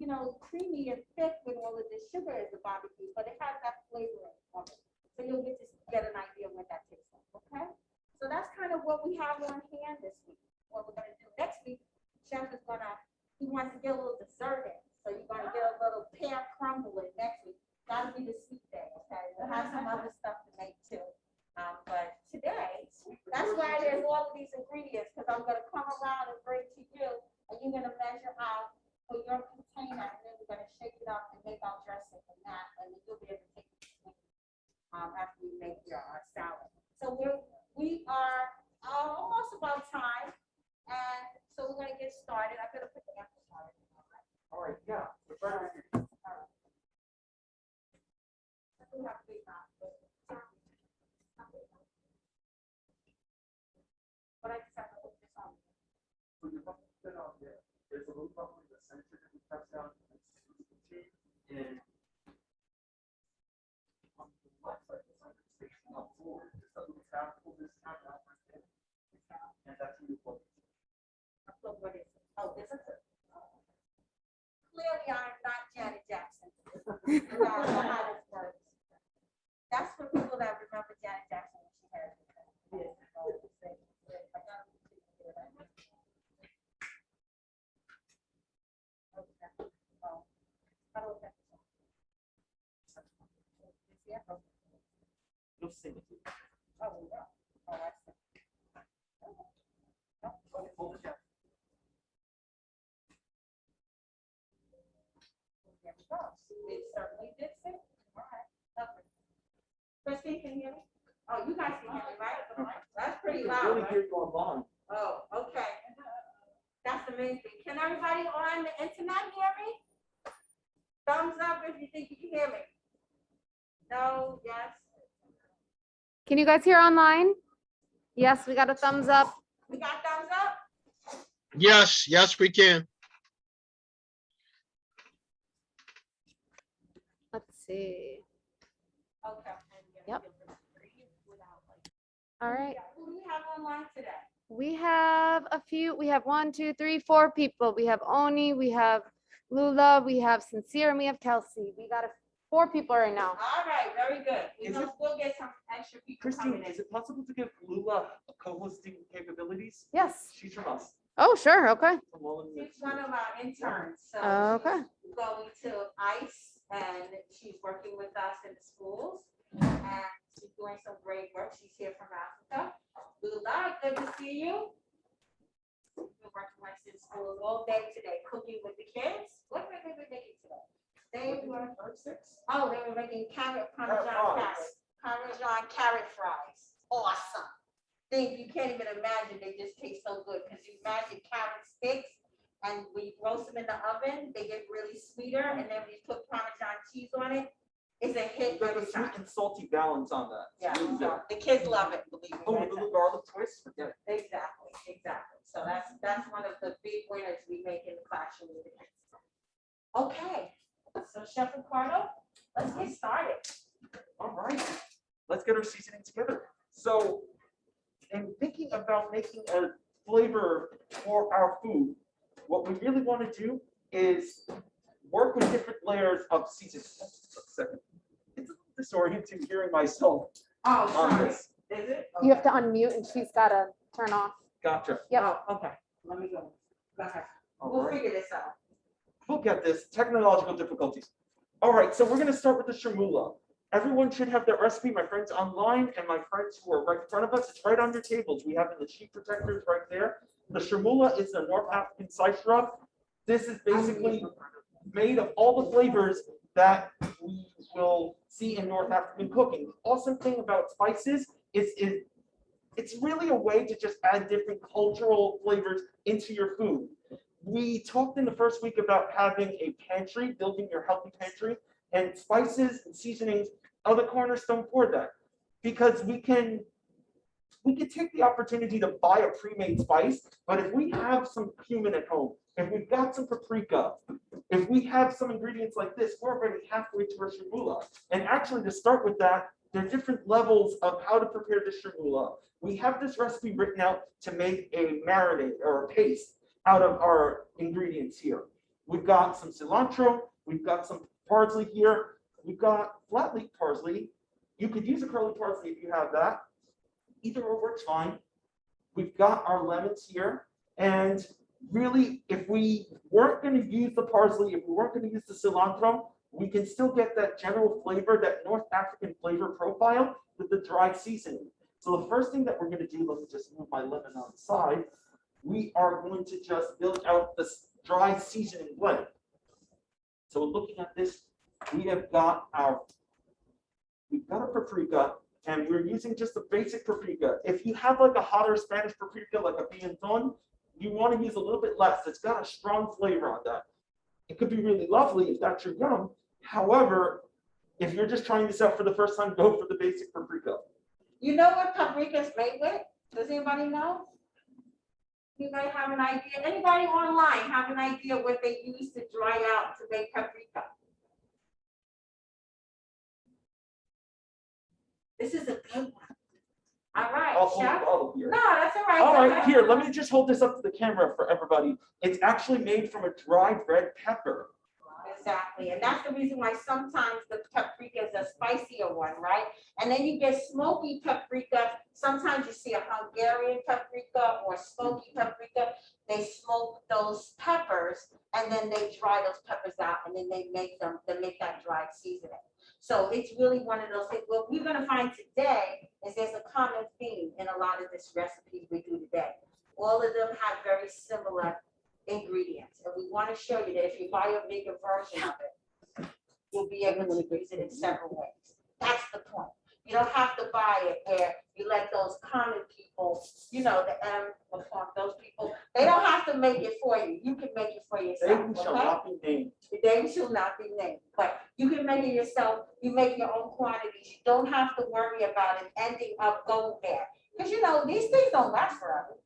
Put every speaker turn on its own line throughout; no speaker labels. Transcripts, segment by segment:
creamy and thick with all of the sugar is the barbecue, but it has that flavor of it. So you'll get an idea of what that tastes like, okay? So that's kind of what we have on hand this week. What we're gonna do next week, Chef is he wants to get a little dessert in. So you're gonna get a little pear crumble in next week. That'll be the sweet day, okay? We'll have some other stuff to make too. But today, that's why there's all of these ingredients, because I'm gonna come around and bring to you, and you're gonna measure out for your container, and then we're gonna shake it up and make our dressing and that, and then you'll be able to take it after we make your salad. So we are almost about time, and so we're gonna get started. I'm gonna put the apple started.
All right, yeah.
All right. I do have big mouth, but I just have to put this on.
So you have to put it on there. There's a little bubble in the center that we press down and on the left side, the center station up forward. Just a little tap, pull this tap out right there. And that's where you plug it.
What is it? Oh, this is it. Clearly, I'm not Janet Jackson. I don't know how this works. That's for people that remember Janet Jackson when she had it. Yes.
You'll sing it.
Oh, yeah. Oh, I see.
Hold it down.
There we go. It certainly did sing. All right. Lovely. Christine, can you hear me? Oh, you guys can hear me, right? That's pretty loud.
Really
Right?
hear you online.
Oh, okay. That's amazing. Can everybody on the internet hear me? Thumbs up if you think you can hear me. No, yes.
Can you guys hear online? Yes, we got a thumbs up.
We got thumbs up?
Yes, yes, we can.
Let's see.
Okay.
Yep. All right.
Who do we have online today?
We have a few. We have 1, 2, 3, 4 people. We have Oni, we have Lula, we have Sincere, and we have Kelsey. We got 4 people right now.
All right, very good. We'll get some extra people coming
Christine,
in.
is it possible to give Lula co-hosting capabilities?
Yes.
She's from us.
Oh, sure. Okay.
From Wallen
She's one of our interns, so
Okay.
she's going to ICE, and she's working with us in the schools, and she's doing some great work. She's here from Africa. Lula, good to see you. We're working with us in schools all day today, cooking with the kids. What were they making today? They were making Parmesan carrot fries. Awesome. Things you can't even imagine. They just taste so good because you imagine carrot sticks, and when you roast them in the oven, they get really sweeter. And then when you put Parmesan cheese on it, it's a hit.
Got a sweet and salty balance on that.
Yeah,
Really good.
so the kids love it. Believe me.
Oh, with a little garlic twist, forget it.
Exactly. So that's one of the big winners we make in the classroom with the kids. Okay, so Chef Ricardo, let's get started.
All right, let's get our seasoning together. So, in thinking about making a flavor for our food, what we really want to do is work with different layers of seasoning. Just a second. It's a little disorienting hearing myself
Oh,
on
sorry.
this.
Is it?
You have to unmute and she's got to turn off.
Gotcha.
Yep.
Oh, okay. Let me go. Go ahead.
All
We'll
right.
figure this out.
We'll get this. Technological difficulties. All right, so we're going to start with the chermoula. Everyone should have their recipe, my friends online and my friends who are right in front of us. It's right on your tables. We have in the sheet protectors right there. The chermoula is a North African spice rub. This is basically made of all the flavors that we will see in North African cooking. The awesome thing about spices is it's really a way to just add different cultural flavors into your food. We talked in the first week about having a pantry, building your healthy pantry, and spices and seasonings are the cornerstone for that. Because we can take the opportunity to buy a pre-made spice, but if we have some cumin at home, if we've got some paprika, if we have some ingredients like this, we're already halfway to our chermoula. And actually, to start with that, there are different levels of how to prepare the chermoula. We have this recipe written out to make a marinade or a paste out of our ingredients here. We've got some cilantro, we've got some parsley here, we've got flat leaf parsley. You could use a curly parsley if you have that. Either or works fine. We've got our lemons here, and really, if we weren't going to use the parsley, if we weren't going to use the cilantro, we can still get that general flavor, that North African flavor profile with the dry seasoning. So the first thing that we're going to do, let me just move my lemon on the side. We are going to just build out this dry seasoning blend. So looking at this, we've got a paprika, and we're using just a basic paprika. If you have like a hotter Spanish paprika, like a pimentón, you want to use a little bit less. It's got a strong flavor on that. It could be really lovely if that's your yum. However, if you're just trying this out for the first time, go for the basic paprika.
You know what paprika is made with? Does anybody know? You might have an idea. Anybody online have an idea what they use to dry out to make paprika? This is a good one. All right,
I'll hold
chef.
the bottle here.
No, that's all right.
All
Go
right,
ahead.
here, let me just hold this up to the camera for everybody. It's actually made from a dried red pepper.
Exactly, and that's the reason why sometimes the paprika is a spicier one, right? And then you get smoky paprika. Sometimes you see a Hungarian paprika or smoky paprika. They smoke those peppers and then they dry those peppers out and then they make that dried seasoning. So it's really one of those things. What we're gonna find today is there's a common theme in a lot of this recipes we do today. All of them have very similar ingredients, and we want to show you that if you buy a bigger version of it, you'll be able to use it in several ways. That's the point. You don't have to buy it where you let those common people, you know, those people, they don't have to make it for you. You can make it for yourself.
They shall
Okay?
not be named.
They shall not be named, but you can make it yourself. You make your own quantities. You don't have to worry about it ending up going there. Because you know, these things don't last forever.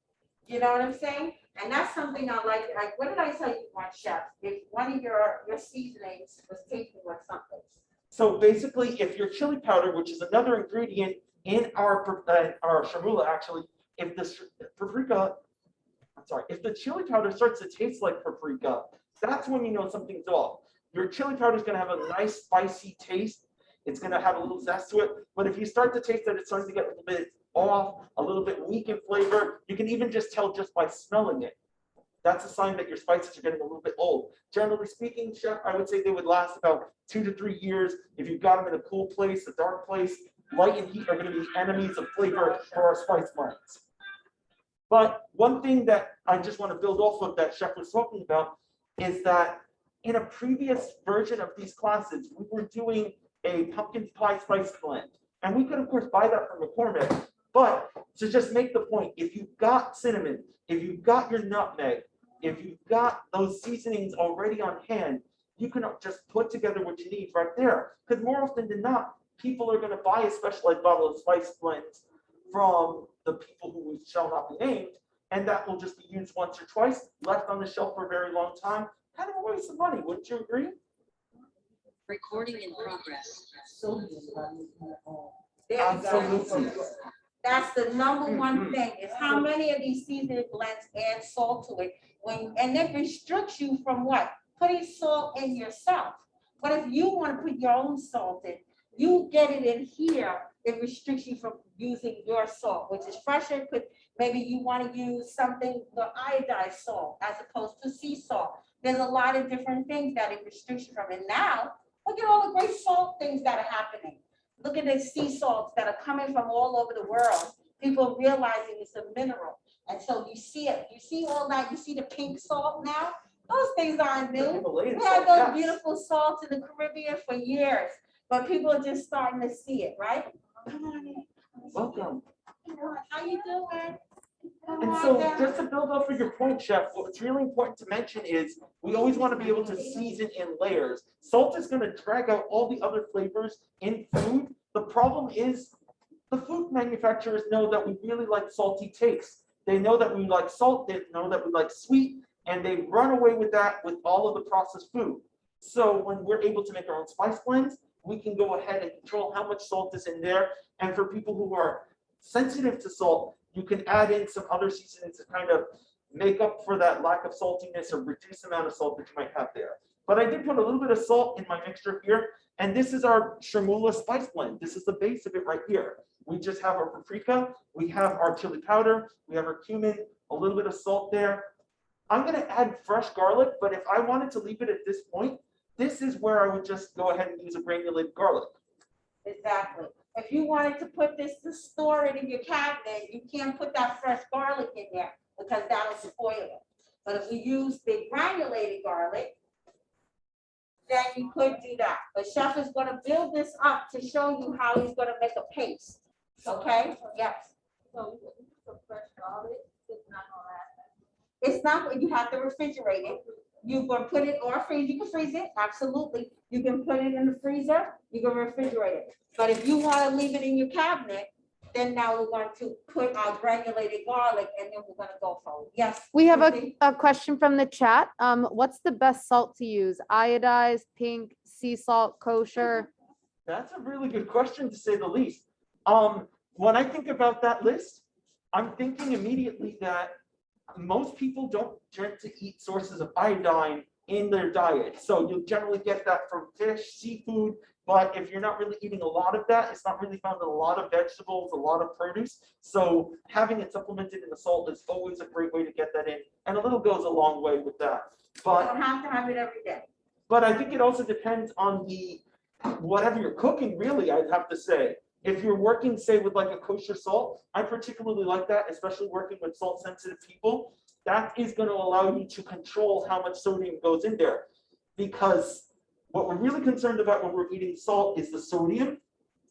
You know what I'm saying? And that's something I like. What did I tell you, one chef? If one of your seasonings was tasting like something.
So basically, if your chili powder, which is another ingredient in our chermoula, actually, if the chili powder starts to taste like paprika, that's when you know something's off. Your chili powder is going to have a nice spicy taste. It's going to have a little zest to it. But if you start to taste that it's starting to get a little bit off, a little bit weak in flavor, you can even just tell just by smelling it. That's a sign that your spices are getting a little bit old. Generally speaking, chef, I would say they would last about 2 to 3 years. If you've got them in a cool place, a dark place, light and heat are going to be enemies of flavor for our spice blends. But one thing that I just want to build off of that chef was talking about is that in a previous version of these classes, we were doing a pumpkin pie spice blend. And we could, of course, buy that from McCormick. But to just make the point, if you've got cinnamon, if you've got your nutmeg, if you've got those seasonings already on hand, you can just put together what you need right there. Because more often than not, people are going to buy a specialized bottle of spice blends from the people who shall not be named, and that will just be used once or twice, left on the shelf for a very long time. Kind of a waste of money, wouldn't you agree?
Recording in progress.
There you go.
Absolutely.
That's the number one thing, is how many of these seasoning blends add salt to it, and it restricts you from what? Putting salt in yourself. But if you want to put your own salt in, you get it in here, it restricts you from using your salt, which is fresher. Maybe you want to use something, the iodized salt, as opposed to sea salt. There's a lot of different things that it restricts you from. And now, look at all the great salt things that are happening. Look at the sea salts that are coming from all over the world. People realizing it's a mineral. And so you see it. You see all that. You see the pink salt now? Those things aren't new.
Himalayan
We had
salt,
those
yes.
beautiful salts in the Caribbean for years. But people are just starting to see it, right? Come on in.
Welcome.
How you doing? Come
And
on
so
down.
just to build off of your point, chef, what's really important to mention is we always want to be able to season in layers. Salt is going to drag out all the other flavors in food. The problem is the food manufacturers know that we really like salty taste. They know that we like salt, they know that we like sweet, and they run away with that with all of the processed food. So when we're able to make our own spice blends, we can go ahead and control how much salt is in there. And for people who are sensitive to salt, you can add in some other seasonings to kind of make up for that lack of saltiness or reduce the amount of salt that you might have there. But I did put a little bit of salt in my mixture here, and this is our Chermoula spice blend. This is the base of it right here. We just have our paprika, we have our chili powder, we have our cumin, a little bit of salt there. I'm gonna add fresh garlic, but if I wanted to leave it at this point, this is where I would just go ahead and use a granulated garlic.
Exactly. If you wanted to put this to store it in your cabinet, you can't put that fresh garlic in there because that'll spoil it. But if you use the granulated garlic, then you could do that. But Chef is gonna build this up to show you how he's gonna make a paste. Okay? Yes. So some fresh garlic, it's not gonna last. It's not, you have to refrigerate it. You can put it or freeze, you can freeze it, absolutely. You can put it in the freezer, you can refrigerate it. But if you want to leave it in your cabinet, then now we're going to put our granulated garlic and then we're gonna go forward. Yes.
We have
Chrissy?
a question from the chat. What's the best salt to use? Iodized, pink, sea salt, kosher?
That's a really good question, to say the least. When I think about that list, I'm thinking immediately that most people don't tend to eat sources of iodine in their diet. So you'll generally get that from fish, seafood, but if you're not really eating a lot of that, it's not really found in a lot of vegetables, a lot of produce. So having it supplemented in the salt is always a great way to get that in, and a little goes a long way with that.
You
But
don't have to have it every day.
I think it also depends on the, whatever you're cooking, really, I'd have to say. If you're working, say, with like a kosher salt, I particularly like that, especially working with salt sensitive people. That is going to allow you to control how much sodium goes in there. Because what we're really concerned about when we're eating salt is the sodium.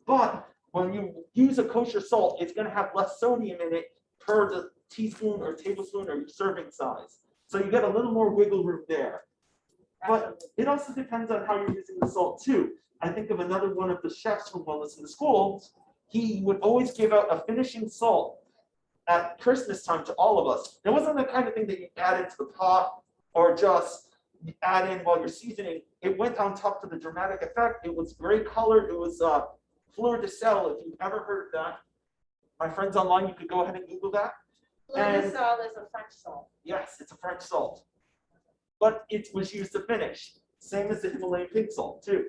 But when you use a kosher salt, it's going to have less sodium in it per the teaspoon or tablespoon or your serving size. So you get a little more wiggle room there. But it also depends on how you're using the salt too. I think of another one of the chefs from Wellness in the School. He would always give out a finishing salt at Christmas time to all of us. It wasn't the kind of thing that you add into the pot or just add in while you're seasoning. It went on top to the dramatic effect. It was great color. It was fleur de sel, if you've ever heard of that. My friends online, you could go ahead and Google that.
Fleur de sel is a French salt.
Yes, it's a French salt. But it was used to finish. Same as the Himalayan pink salt too.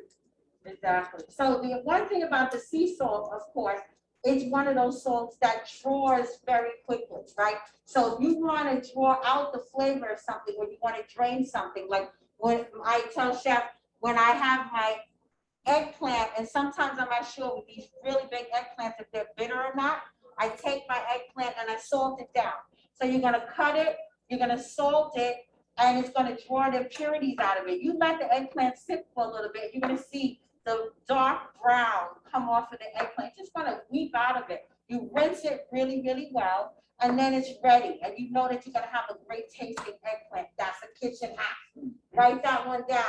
Exactly. So the one thing about the sea salt, of course, it's one of those salts that draws very quickly, right? So if you want to draw out the flavor of something, or you want to drain something, like when I tell Chef, when I have my eggplant, and sometimes I'm not sure with these really big eggplants if they're bitter or not, I take my eggplant and I salt it down. So you're going to cut it, you're going to salt it, and it's going to draw the impurities out of it. You let the eggplant sit for a little bit, you're going to see the dark brown come off of the eggplant. It's just going to weep out of it. You rinse it really, really well, and then it's ready. And you know that you're going to have a great tasting eggplant. That's a kitchen hack. Write that one down.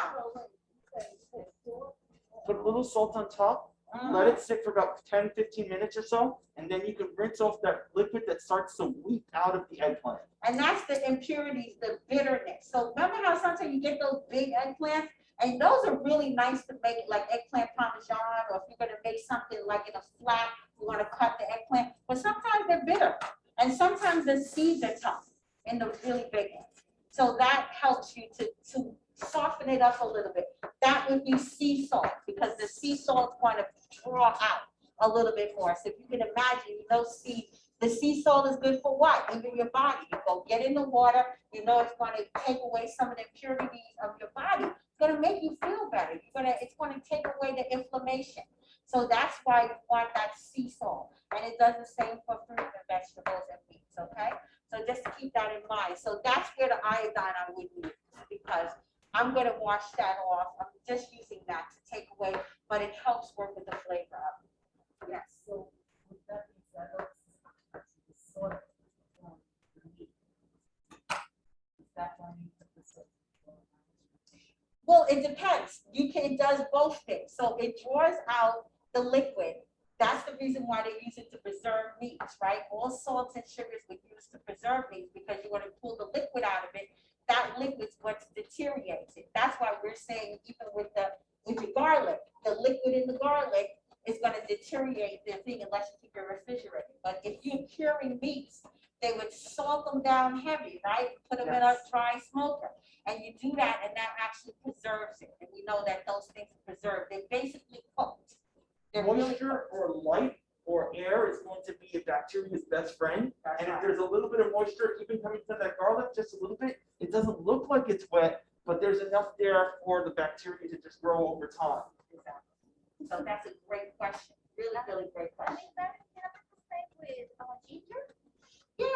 Put a little salt on top, let it sit for about 10, 15 minutes or so, and then you can rinse off that liquid that starts to weep out of the eggplant.
And that's the impurities, the bitterness. So remember how sometimes you get those big eggplants, and those are really nice to make, like eggplant parmesan, or if you're going to make something like in a flat, you want to cut the eggplant. But sometimes they're bitter, and sometimes the seeds are tough in the really big ones. So that helps you to soften it up a little bit. That would be sea salt, because the sea salt is going to draw out a little bit more. So if you can imagine, the sea salt is good for what? Even your body. You go get in the water, you know it's going to take away some of the impurities of your body. It's going to make you feel better. It's going to take away the inflammation. So that's why you want that sea salt. And it does the same for fruit and vegetables and meats, okay? So just to keep that in mind. So that's where the iodine I would use, because I'm going to wash that off. I'm just using that to take away, but it helps work with the flavor of it. Yes. So with that being said, well, it depends. It does both things. So it draws out the liquid. That's the reason why they use it to preserve meats, right? All salts and sugars were used to preserve meats, because you want to pull the liquid out of it. That liquid's what deteriorates it. That's why we're saying, even with your garlic, the liquid in the garlic is going to deteriorate the thing unless you keep it refrigerated. But if you're curing meats, they would salt them down heavy, right? Put them in a
Yes.
dry smoker. And you do that, and that actually preserves it. And we know that those things are preserved. They're basically cooked. They're really
Moisture
cooked.
or light or air is going to be a bacteria's best friend.
That's
And if
right.
there's a little bit of moisture, even coming from that garlic, just a little bit, it doesn't look like it's wet, but there's enough there for the bacteria to just grow over time.
Exactly. So that's a great question. Really, really great question. Yeah,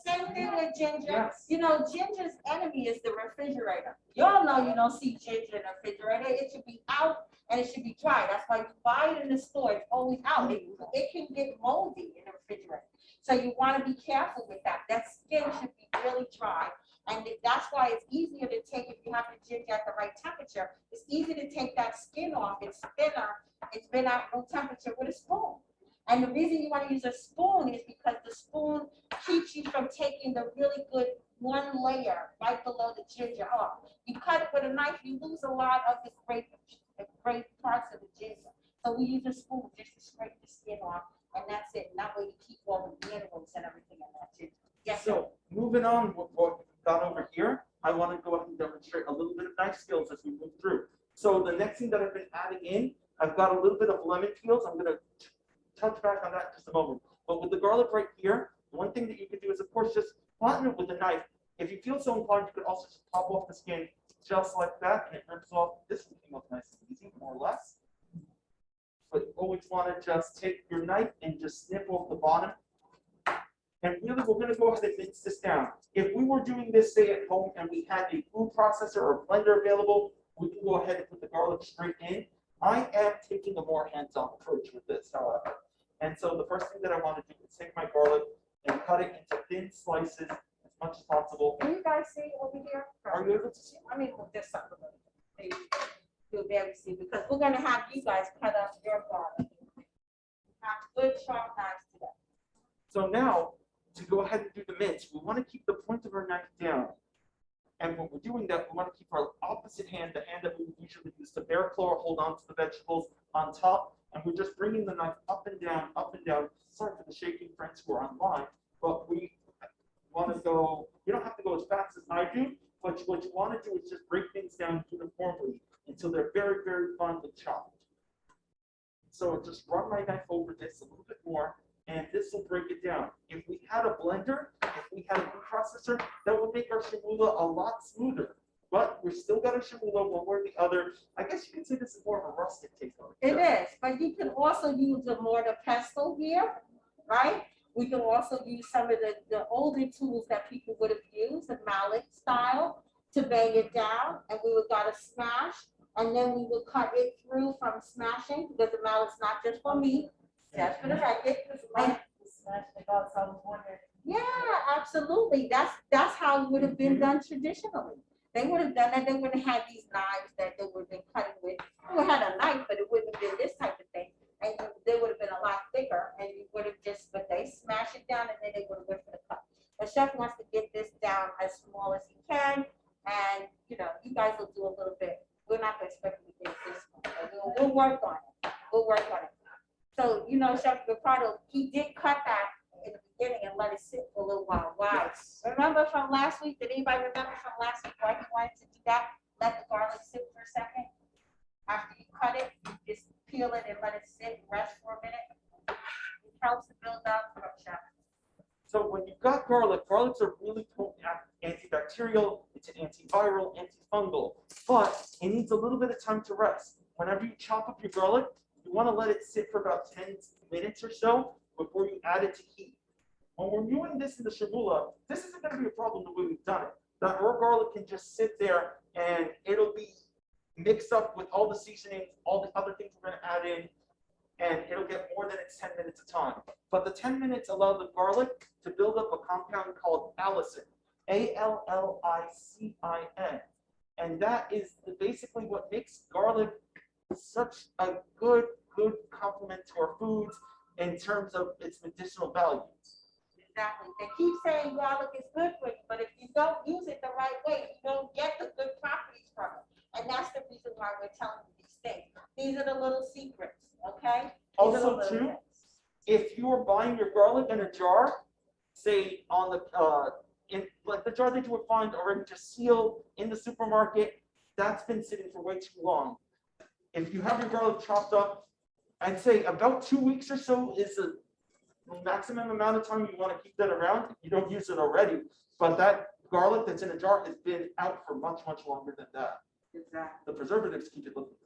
same thing with ginger.
Yes.
You know, ginger's enemy is the refrigerator. Y'all know you don't see ginger in the refrigerator. It should be out and it should be dry. That's why you buy it in the store. It's always out. It can get moldy in the refrigerator. So you want to be careful with that. That skin should be really dry. And that's why it's easier to take, if you have the ginger at the right temperature, it's easy to take that skin off. It's thinner. It's been at room temperature with a spoon. And the reason you want to use a spoon is because the spoon keeps you from taking the really good one layer right below the ginger off. You cut it with a knife, you lose a lot of the great parts of the ginger. So we use a spoon just to scrape the skin off, and that's it. And that way you keep all the minerals and everything in that ginger. Yes, sir.
So moving on with what we've got over here, I want to go ahead and demonstrate a little bit of knife skills as we move through. So the next thing that I've been adding in, I've got a little bit of lemon peels. I'm going to touch back on that in just a moment. But with the garlic right here, one thing that you can do is, of course, just flatten it with a knife. If you feel so inclined, you could also just pop off the skin just like that, and it rips off. This one came off nice and easy, more or less. But you always want to just take your knife and just snip off the bottom. And really, we're going to go ahead and mince this down. If we were doing this, say, at home, and we had a food processor or blender available, we can go ahead and put the garlic straight in. I am taking a more hands-on approach with this, however. And so the first thing that I want to do is take my garlic and cut it into thin slices as much as possible.
Can you guys see over here?
Are you able to see?
I mean, with this up a little bit. You'll be able to see, because we're gonna have you guys cut up your garlic. Have good sharp knives today.
So now, to go ahead and do the mince, we want to keep the point of our knife down. And when we're doing that, we want to keep our opposite hand, the hand that we usually use to bear claw or hold on to the vegetables, on top. And we're just bringing the knife up and down, up and down. Sorry for the shaking friends who are online, but we want to go, you don't have to go as fast as I do, but what you want to do is just break things down uniformly until they're very, very finely chopped. So just run my knife over this a little bit more, and this will break it down. If we had a blender, if we had a food processor, that would make our chermoula a lot smoother. But we're still got a chermoula one way or the other. I guess you could say this is more of a rustic take on it.
It is, but you can also use a mortar pestle here, right? We can also use some of the older tools that people would have used, the mallet style, to bang it down, and we would gotta smash, and then we would cut it through from smashing, because the mallet's not just for meat, just for the record. And yeah, absolutely. That's how it would have been done traditionally. They would have done that. They wouldn't have had these knives that they would have been cutting with. They would have had a knife, but it wouldn't have been this type of thing. And they would have been a lot thicker, and you would have just, but they smash it down, and then they would have went for the cut. The chef wants to get this down as small as he can, and you know, you guys will do a little bit. We're not gonna expect you to get this one, but we'll work on it. We'll work on it. So, you know, Chef Ricardo, he did cut that in the beginning and let it sit for a little while. Why? Remember from last week? Did anybody remember from last week why he wanted to do that? Let the garlic sit for a second. After you cut it, you just peel it and let it sit and rest for a minute. It helps to build up from Chef.
So when you've got garlic, garlics are really potent antibacterial, it's an antiviral, antifungal, but it needs a little bit of time to rest. Whenever you chop up your garlic, you want to let it sit for about 10 minutes or so before you add it to heat. When we're doing this in the chermoula, this isn't going to be a problem the way we've done it. That raw garlic can just sit there and it'll be mixed up with all the seasonings, all the other things we're going to add in, and it'll get more than its 10 minutes of time. But the 10 minutes allow the garlic to build up a compound called allicin, A-L-L-I-C-I-N. And that is basically what makes garlic such a good complement to our foods in terms of its medicinal values.
Exactly. They keep saying garlic is good for you, but if you don't use it the right way, you don't get the good properties from it. And that's the reason why we're telling you these things. These are the little secrets, okay? These are the
Also,
little
too,
tips.
if you are buying your garlic in a jar, say on the, in like the jar that you would find already just sealed in the supermarket, that's been sitting for way too long. If you have your garlic chopped up, I'd say about 2 weeks or so is the maximum amount of time you want to keep that around. You don't use it already, but that garlic that's in a jar has been out for much, much longer than that.
Exactly.
The preservatives keep it looking.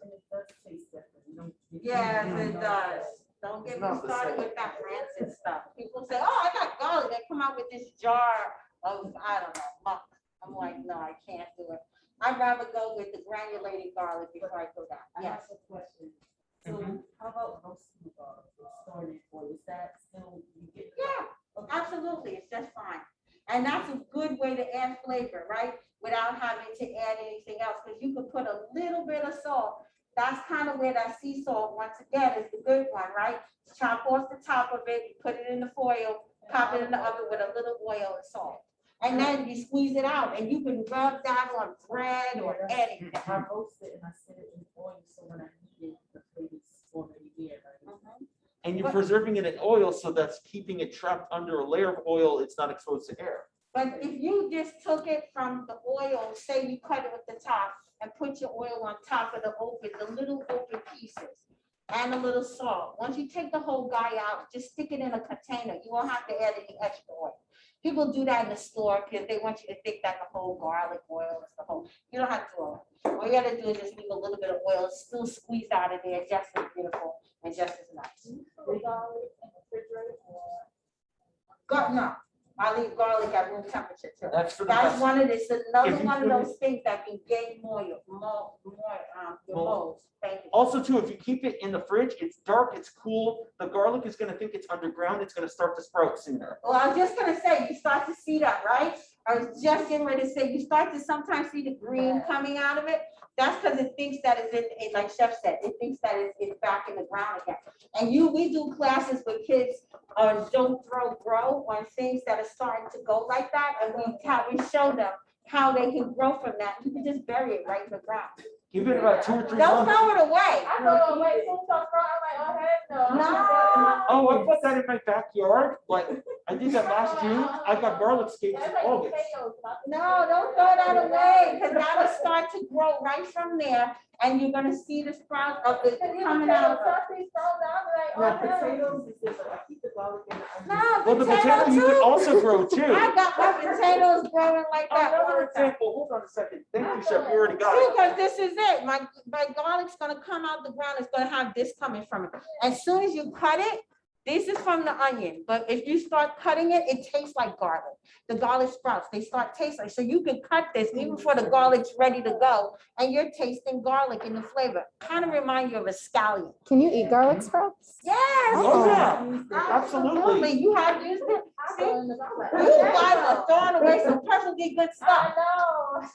Yes, it does. Don't get
It's
me
not the
started
same.
with that rancid stuff. People say, oh, I got garlic. They come out with this jar of, I don't know, muck. I'm like, no, I can't do it. I'd rather go with the granulated garlic before I go that.
I
Yes.
have a question. So
Mhm.
how about roasting garlic or storing it for, is that still, you get?
Yeah, absolutely. It's just fine. And that's a good way to add flavor, right? Without having to add anything else, because you could put a little bit of salt. That's kind of where that sea salt, once again, is the good one, right? Chop off the top of it, you put it in the foil, pop it in the oven with a little oil and salt. And then you squeeze it out, and you can rub that on bread or anything.
I roast it and I set it in oil, so when I eat it, the flavor's already there, right?
And you're
But-
preserving it in oil, so that's keeping it trapped under a layer of oil. It's not exposed to air.
But if you just took it from the oil, say you cut it with the top and put your oil on top of the little open pieces and a little salt. Once you take the whole guy out, just stick it in a container. You won't have to add any extra oil. People do that in the store because they want you to think that the whole garlic oil is the whole. You don't have to do all that. All you gotta do is just leave a little bit of oil, still squeeze out of there, just as beautiful and just as nice. No, I leave garlic at room temperature too.
That's for the
That's
best.
one of this, another
If you
one of
put
those things that can gain more, your mold. Thank you.
Also, too, if you keep it in the fridge, it's dark, it's cool. The garlic is going to think it's underground. It's going to start to sprout sooner.
Well, I was just gonna say, you start to see that, right? I was just getting ready to say, you start to sometimes see the green coming out of it. That's because it thinks that it's in, like Chef said, it thinks that it's back in the ground again. And we do classes with kids on don't throw, grow, on things that are starting to go like that. And we show them how they can grow from that. You can just bury it right in the ground.
Give it about 2 or 3
Don't
months.
throw it away. No.
Oh, I put that in my backyard. Like, I did that last June. I got garlic scapes in August.
No, don't throw that away, because that'll start to grow right from there, and you're gonna see the sprout of it coming out.
Now potatoes is different, I keep the garlic in the onion.
No,
Well, the potato you can
too.
also grow too.
I got my potatoes growing like that all
Another
the time.
example, hold on a second. Thank you, Chef. You already got
See,
it.
because this is it, my garlic's gonna come out the ground, it's gonna have this coming from it. As soon as you cut it, this is from the onion, but if you start cutting it, it tastes like garlic. The garlic sprouts, they start tasting, so you can cut this even before the garlic's ready to go, and you're tasting garlic in the flavor. Kind of remind you of a scallion.
Can you eat garlic sprouts?
Yes.
Oh, yeah, absolutely.
You have used it. See? You guys are throwing away some perfectly good stuff.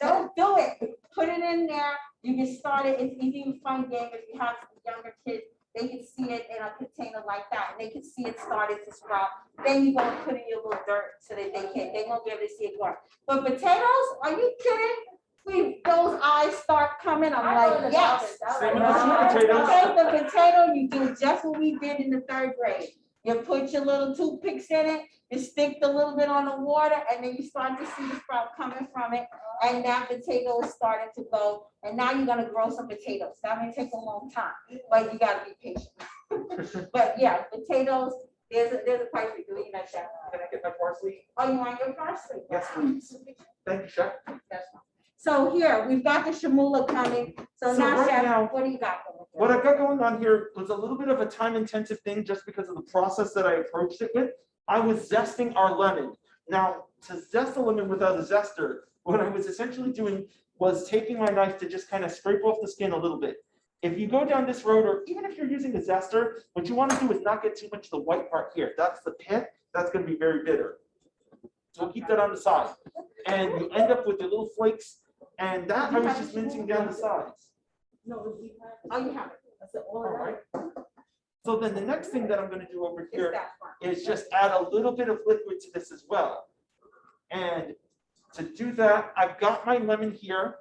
Don't do it. Put it in there. You can start it. It's easy to find game if you have some younger kids. They can see it in a container like that, and they can see it started to sprout. Then you go and put in your little dirt so that they won't be able to see it grow. But potatoes, are you kidding? Those eyes start coming, I'm like, yes.
Same with the sweet potatoes.
Take the potato, you do just what we did in the 3rd grade. You put your little toothpicks in it, you stick the little bit on the water, and then you start to see the sprout coming from it. And that potato is starting to go, and now you're gonna grow some potatoes. That may take a long time, but you gotta be patient. But yeah, potatoes, there's a price for doing that, Chef.
Can I get my parsley?
Oh, you want your parsley?
Yes, please. Thank you, Chef.
That's fine. So here, we've got the Chermoula coming. So
So
now,
right
Chef,
now-
what do you got? going?
What I've got going on here was a little bit of a time-intensive thing just because of the process that I approached it with. I was zesting our lemon. Now, to zest a lemon without a zester, what I was essentially doing was taking my knife to just kind of scrape off the skin a little bit. If you go down this road, or even if you're using a zester, what you want to do is not get too much of the white part here. That's the pit. That's going to be very bitter. So keep that on the side. And you end up with the little flakes. And that I was just mincing down the sides.
No, we have.
Oh, you have it.
I said, all
All
right.
right. So then the next thing that I'm going to do over
It's
here
that one.
is just add a little bit of liquid to this as well. And to do that, I've got my lemon here.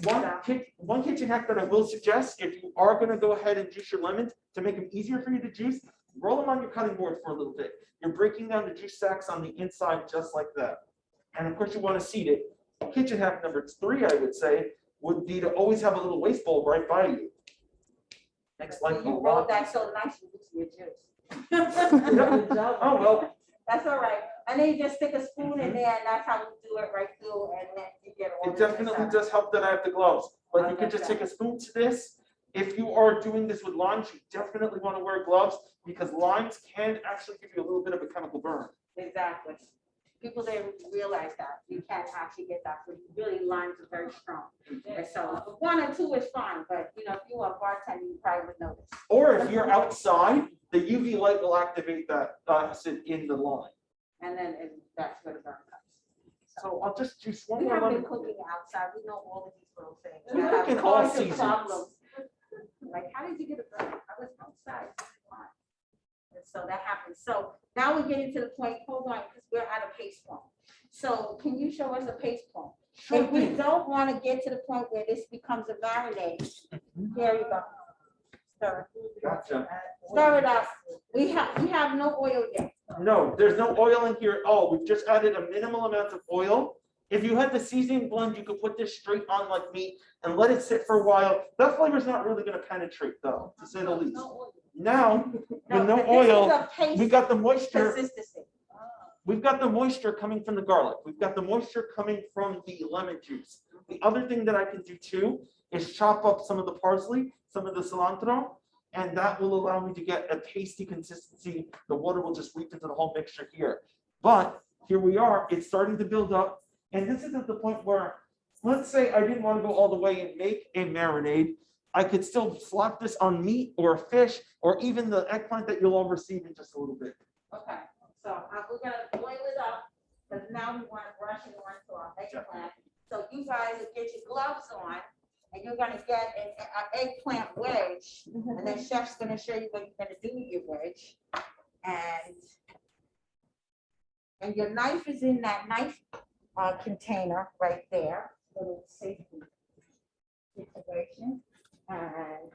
One kitchen hack that I will suggest, if you are going to go ahead and juice your lemons, to make them easier for you to juice, Roll them on your cutting board for a little bit. You're breaking down the juice sacks on the inside just like that. And of course, you want to seed it. Kitchen hack number 3, I would say, would be to always have a little waste bowl right by you. Next light
You
bulb.
rolled that so nice, you lose your juice.
Good job.
Oh, well,
That's all right. And then you just stick a spoon in there and that's how we do it right through and then you get all.
it
the
definitely
juice out.
does help that I have the gloves, but you
Okay,
could just
okay.
take a spoon to this. If you are doing this with limes, you definitely want to wear gloves because limes can actually give you a little bit of a chemical burn.
Exactly. People didn't realize that. You can't actually get that. So really limes are very strong. And so 1 or 2 is fine, but you know, if you are bartending, you probably would notice.
Or if you're outside, the UV light will activate that acid in the lime.
And then that's where the burn comes.
So I'll just juice one
We
more
have been
lemon.
cooking outside. We know all of these little things.
We
that
cook
have
in all
caused the
seasons.
problems. Like, how did you get a burn? I was outside. And so that happens. So now we're getting to the point, hold on, because we're at a pace point. So can you show us a pace point?
Sure
If we
thing.
don't want to get to the point where this becomes a marinade, here you go. Stir it.
Gotcha.
Stir it up. We have no oil yet.
No, there's no oil in here at all. We've just added a minimal amount of oil. If you had the seasoning blend, you could put this straight on like meat and let it sit for a while. That flavor's not really gonna penetrate though, to say the least. Now, with no
but this is
oil,
a pace
we got the moisture.
consistency.
We've got the moisture coming from the garlic. We've got the moisture coming from the lemon juice. The other thing that I can do too is chop up some of the parsley, some of the cilantro, and that will allow me to get a pasty consistency. The water will just weep into the whole mixture here. But here we are, it's starting to build up. And this is at the point where, let's say I didn't want to go all the way and make a marinade. I could still slap this on meat or fish, or even the eggplant that you'll all receive in just a little bit.
Okay, so we're gonna boil it up, because now we want to brush it onto our eggplant. So you guys will get your gloves on, and you're gonna get an eggplant wedge, and then chef's gonna show you what you're gonna do with your wedge. And your knife is in that knife container right there, little safety situation. And I'm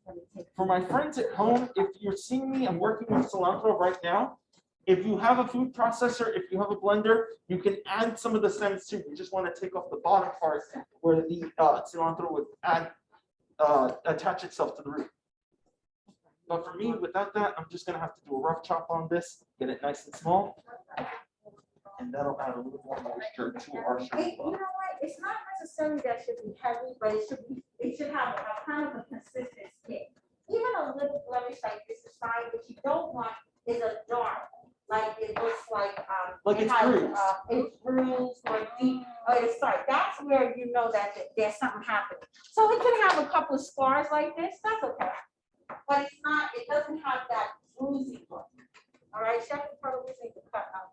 gonna take.
For my friends at home, if you're seeing me, I'm working with cilantro right now. If you have a food processor, if you have a blender, you can add some of the stems too. You just want to take off the bottom part where the cilantro would attach itself to the root. But for me, without that, I'm just gonna have to do a rough chop on this, get it nice and small. And that'll add a little more moisture to our
Hey, you know
Chermoula.
what? It's not necessarily that should be heavy, but it should have a kind of a consistent stick. Even a little blemish like this is fine, but you don't want is a dark, like it looks like
Like
it
it's
has,
bruised.
it's bruised or deep, or it's dark. That's where you know that there's something happening. So it could have a couple of scars like this, that's okay. But it's not, it doesn't have that bruising look. All right, Chef, you probably need to cut off.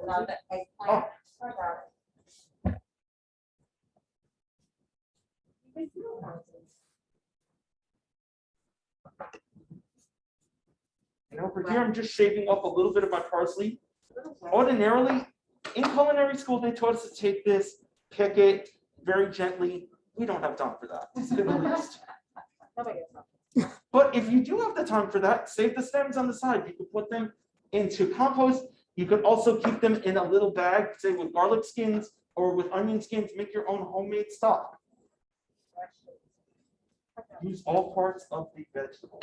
Another eggplant. I got it.
And over here, I'm just shaving off a little bit of my parsley. Ordinarily, in culinary school, they taught us to take this, pick it very gently. We don't have time for that, to say the least.
Nobody gets it.
But if you do have the time for that, save the stems on the side. You could put them into compost. You could also keep them in a little bag, say with garlic skins or with onion skins, make your own homemade stock. Use all parts of the vegetable.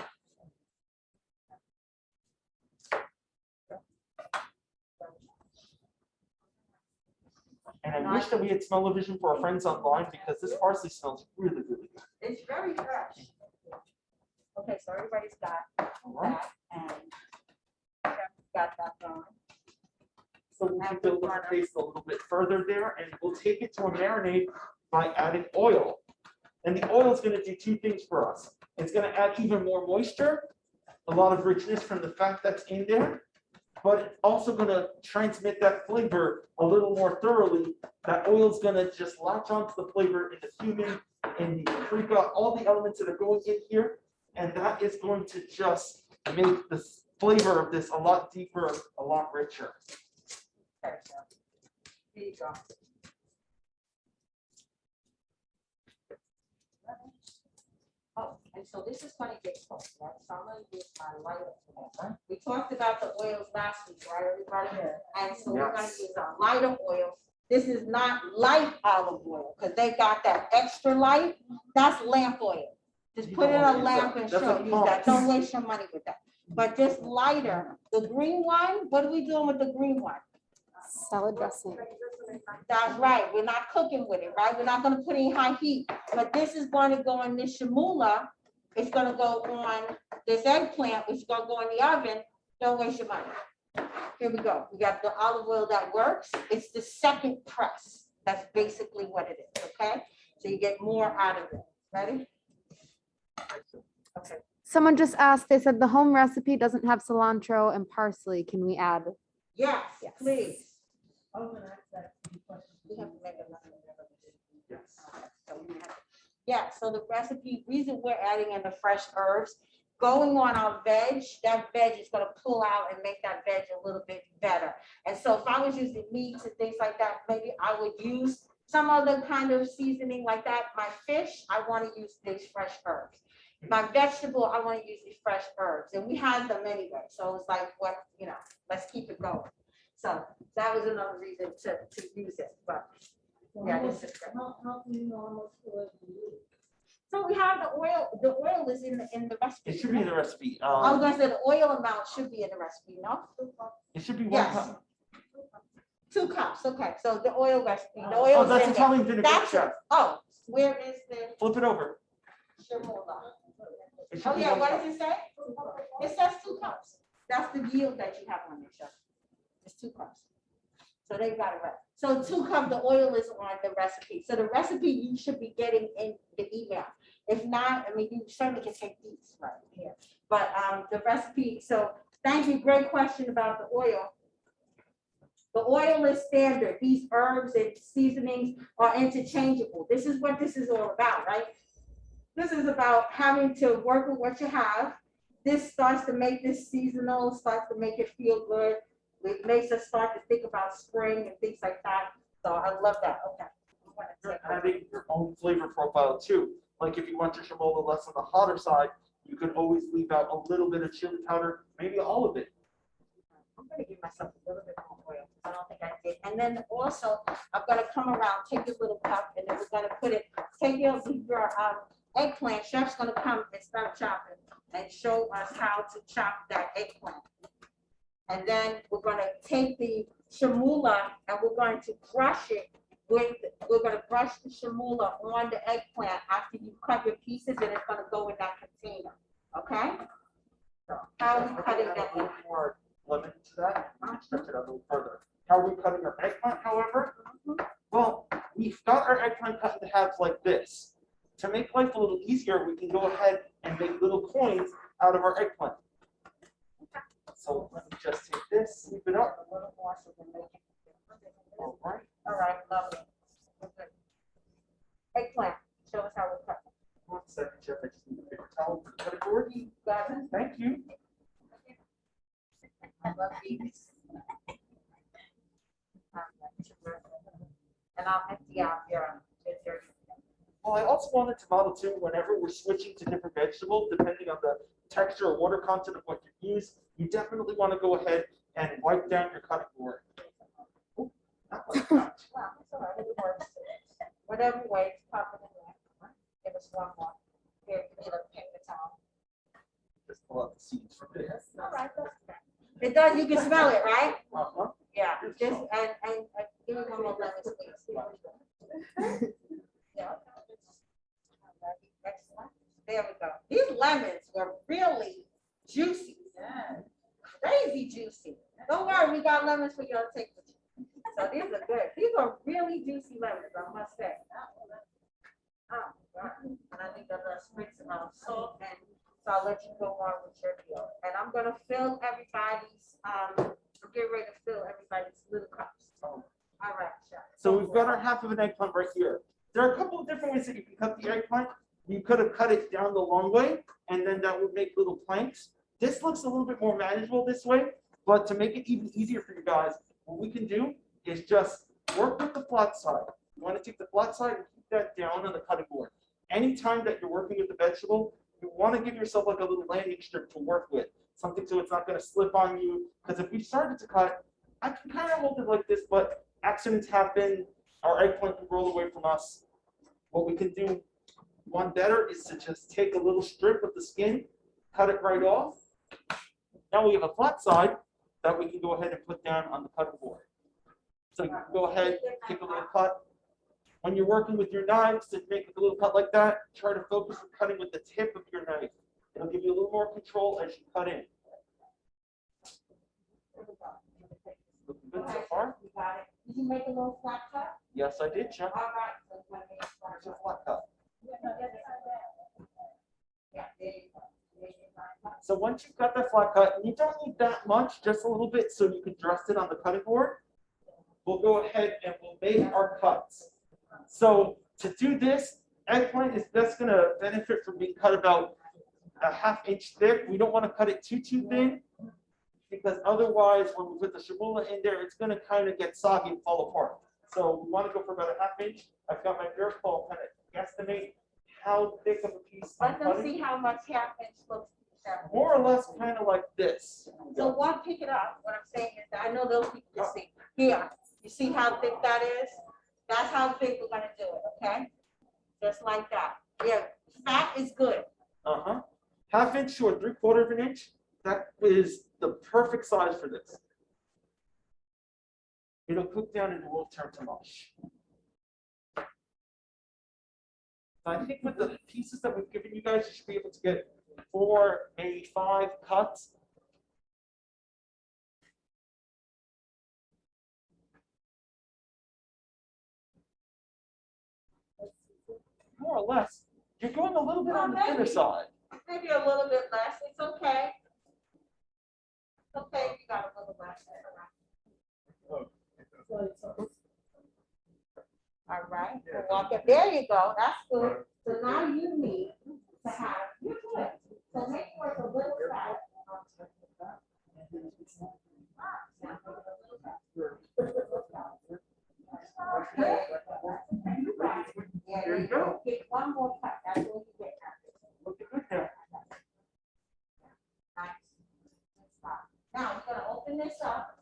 And I wish that we had smell-o-vision for our friends online because this parsley smells really, really good.
It's very fresh. Okay, so everybody's got
All right.
that and got that going.
So we can build up the taste a little bit further there, and we'll take it to a marinade by adding oil. And the oil is going to do two things for us. It's going to add even more moisture, a lot of richness from the fat that's in there, but it's also going to transmit that flavor a little more thoroughly. That oil is going to just latch onto the flavor in the cumin, in the paprika, all the elements that are going in here, and that is going to just make the flavor of this a lot deeper, a lot richer.
Okay, so here you go. Oh, and And so this is gonna get cold, right? So I'm gonna use my lighter for that. We talked about the oils last week, right, everybody? And so we're gonna
Yes.
use our lighter oils. This is not light olive oil, because they got that extra light. That's lamp oil. Just
You
put it
don't
in
wanna
a
use
lamp
that.
and
That's
show,
a
use that.
pump.
Don't waste your money with that. But just lighter, the green one, what are we doing with the green one?
Salad dressing.
That's right, we're not cooking with it, right? We're not gonna put any high heat, but this is going to go in this Chermoula. It's gonna go on this eggplant, which is gonna go in the oven. Don't waste your money. Here we go. We got the olive oil that works. It's the second press. That's basically what it is, okay? So you get more out of it. Ready? Okay.
Someone just asked, they said the home recipe doesn't have cilantro and parsley. Can we add?
Yes,
Yes.
please.
I was gonna ask that question.
We have to make another.
Yes.
So we have- Yeah, so the recipe, reason we're adding in the fresh herbs, going on our veg, that veg is gonna pull out and make that veg a little bit better. And so if I was using meats and things like that, maybe I would use some other kind of seasoning like that. My fish, I wanna use these fresh herbs. My vegetable, I wanna use these fresh herbs, and we had them anyway, so it's like, what, let's keep it going. So that was another reason to use it, but yeah, this is great.
How do you know how much oil you use?
So we have the oil is in the recipe.
It should be in the recipe.
I was gonna say the oil amount should be in the recipe, no?
It should be one
Yes.
cup.
2 cups, okay, so the oil recipe, the
Oh,
oil's
that's
in there.
Italian vinegar,
That's
chef.
it. Oh, where is the
Flip it over.
Chermoula?
It should
Oh,
be
yeah,
one
what
cup.
does it say? It says 2 cups. That's the yield that you have on your chef. It's 2 cups. So they got it right. So 2 cups, the oil is on the recipe. So the recipe you should be getting in the email. If not, I mean, you certainly can take these right here. But the recipe, so thank you, great question about the oil. The oil is standard. These herbs and seasonings are interchangeable. This is what this is all about, right? This is about having to work with what you have. This starts to make this seasonal, starts to make it feel good. It makes us start to think about spring and things like that. So I love that. Okay. I'm gonna
You're
take over.
adding your own flavor profile too. Like if you want your Chermoula less on the hotter side, you can always leave out a little bit of chili powder, maybe all of it.
I'm gonna give myself a little bit more oil. I don't think I did. And then also, I'm gonna come around, take your little cup, and then we're gonna put it, take your eggplant. Chef's gonna come and start chopping and show us how to chop that eggplant. And then we're gonna take the Chermoula and we're going to brush it with, we're gonna brush the Chermoula on the eggplant after you cut your pieces, and it's gonna go in that container, okay? So how are we cutting
Add
that?
a little more lemon to that, stretch it out a little further. How are we cutting our eggplant, however? Well, we've got our eggplant cut into halves like this. To make life a little easier, we can go ahead and make little coins out of our eggplant. So let me just take this, sweep it up.
A little more so we can make it.
All right.
All right, lovely. Okay. Eggplant, show us how we cut.
1 second, Chef. I just need a paper towel for the cutting board.
Got it?
Thank you.
I love these. And I'll empty out your.
Well, I also wanted to model too, whenever we're switching to different vegetables, depending on the texture or water content of what you use, you definitely want to go ahead and wipe down your cutting board. Ooh, not like that.
Wow, it's all right, it works. Whatever way, pop it in there. Give us one more. Here, you need a paper towel.
Just pull out the seeds from this.
All right, that's okay. It does, you can smell it, right?
Uh-huh.
Yeah, just, and give me one more lemon, please. Yeah. Excellent. There we go. These lemons were really juicy. Crazy juicy. Don't worry, we got lemons for you to take with you. So these are good. These are really juicy lemons, I must say. Oh, wow. And I need a little spritz of salt, and so I'll let you go on with your deal. And I'm gonna fill everybody's, I'm getting ready to fill everybody's little cups. All right, Chef.
So we've got our half of an eggplant right here. There are a couple of different ways that you can cut the eggplant. You could have cut it down the long way, and then that would make little planks. This looks a little bit more manageable this way, but to make it even easier for you guys, what we can do is just work with the flat side. You want to take the flat side and keep that down on the cutting board. Anytime that you're working with the vegetable, you want to give yourself like a little landing strip to work with, something so it's not going to slip on you. Because if we started to cut, I can kind of hold it like this, but accidents happen. Our eggplant can roll away from us. What we can do, one better, is to just take a little strip of the skin, cut it right off. Now we have a flat side that we can go ahead and put down on the cutting board. So you can go ahead, take a little cut. When you're working with your knives to make a little cut like that, try to focus on cutting with the tip of your knife. It'll give you a little more control as you cut in. Looking good so far?
You got it. Did you make a little flat cut?
Yes, I did, Chuck.
All right. So it's gonna make a flat
Here's a
cut.
flat cut.
Yeah, there you go. There's your flat cut.
So once you've got that flat cut, and you don't need that much, just a little bit so you can dress it on the cutting board, we'll go ahead and we'll make our cuts. So to do this, eggplant is best going to benefit from being cut about a ½ inch thick. We don't want to cut it too thin, because otherwise when we put the chermoula in there, it's going to kind of get soggy and fall apart. So we want to go for about a ½ inch. I've got my bear claw kind of guesstimate how thick of a piece I'm
Let them
cutting.
see how much ½ inch looks.
More or less kind of like this.
So one, pick it up. What I'm saying is that I know those people can see. Here, you see how thick that is? That's how thick we're gonna do it, okay? Just like that. Yeah, fat is good.
Uh-huh. ½ inch to a ¾ of an inch. That is the perfect size for this. It'll cook down and it won't turn to mush. I think with the pieces that we've given you guys, you should be able to get 4, maybe 5 cuts. More or less. You're going a little bit on the thinner side.
Maybe a little bit less. It's okay. It's okay if you got a little less. All right. We'll walk it. There you go. That's good. So now you need to have, you're good. So make sure it's a little fat. Okay. Yeah, there you go. Get one more cut. That's what you get.
Looking good there.
Nice. Stop. Now we're gonna open this up.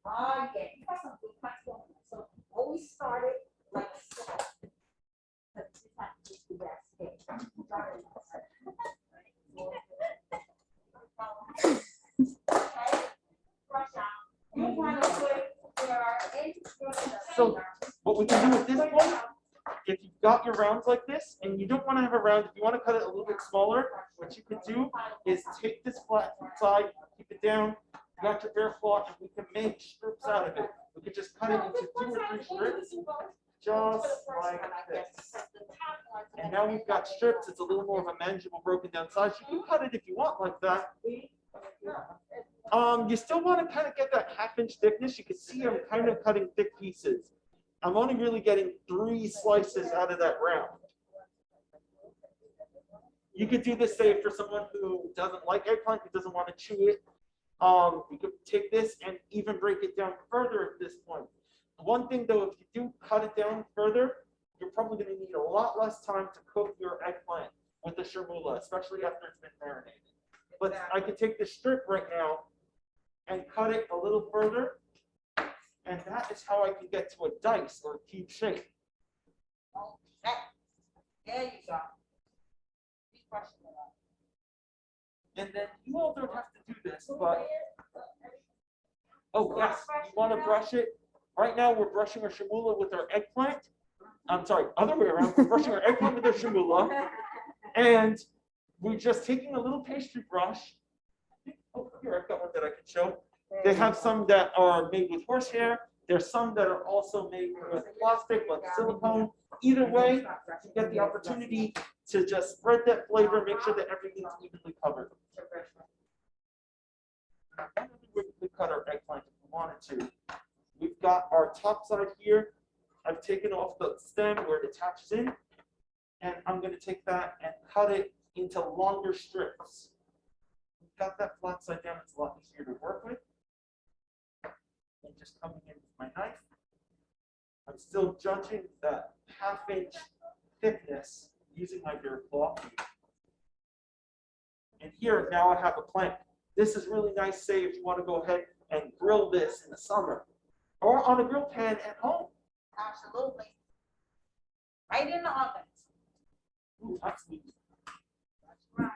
Oh, yeah, you got some good cuts going. So always start it like so. But you have to do that stitch. Start it like so. Okay, brush out. You wanna put your instructions.
So what we can do with this one, if you've got your rounds like this and you don't want to have a round, if you want to cut it a little bit smaller, what you could do is take this flat side, keep it down, you got your bear claw, and we can make strips out of it. We could just cut it into 2 or 3 strips, just like this. And now we've got strips. It's a little more of a manageable broken down size. You can cut it if you want like that. You still want to kind of get that ½ inch thickness. You can see I'm kind of cutting thick pieces. I'm only really getting 3 slices out of that round. You could do this, say, for someone who doesn't like eggplant, who doesn't want to chew it. You could take this and even break it down further at this point. One thing though, if you do cut it down further, you're probably going to need a lot less time to cook your eggplant with the chermoula, especially after it's been marinated. But I could take this strip right now and cut it a little further, and that is how I can get to a dice or a cube shape.
Okay. There you go. Keep brushing it up.
And then you all don't have to do this, but oh yes, you want to brush it. Right now we're brushing our chermoula with our eggplant. I'm sorry, other way around. We're brushing our eggplant with our chermoula, and we're just taking a little pastry brush. Oh, here I've got one that I can show. They have some that are made with horsehair. There's some that are also made with plastic, like silicone. Either way, you get the opportunity to just spread that flavor, make sure that everything's evenly covered. We could cut our eggplant if we wanted to. We've got our top side here. I've taken off the stem where it attaches in, and I'm going to take that and cut it into longer strips. We've got that flat side down, it's a lot easier to work with. And just coming in with my knife. I'm still judging that ½ inch thickness using my bear claw. And here, now I have a plank. This is really nice, say, if you want to go ahead and grill this in the summer or on a grill pan at home.
Absolutely. Right in the oven.
Ooh, that's neat.
That's right.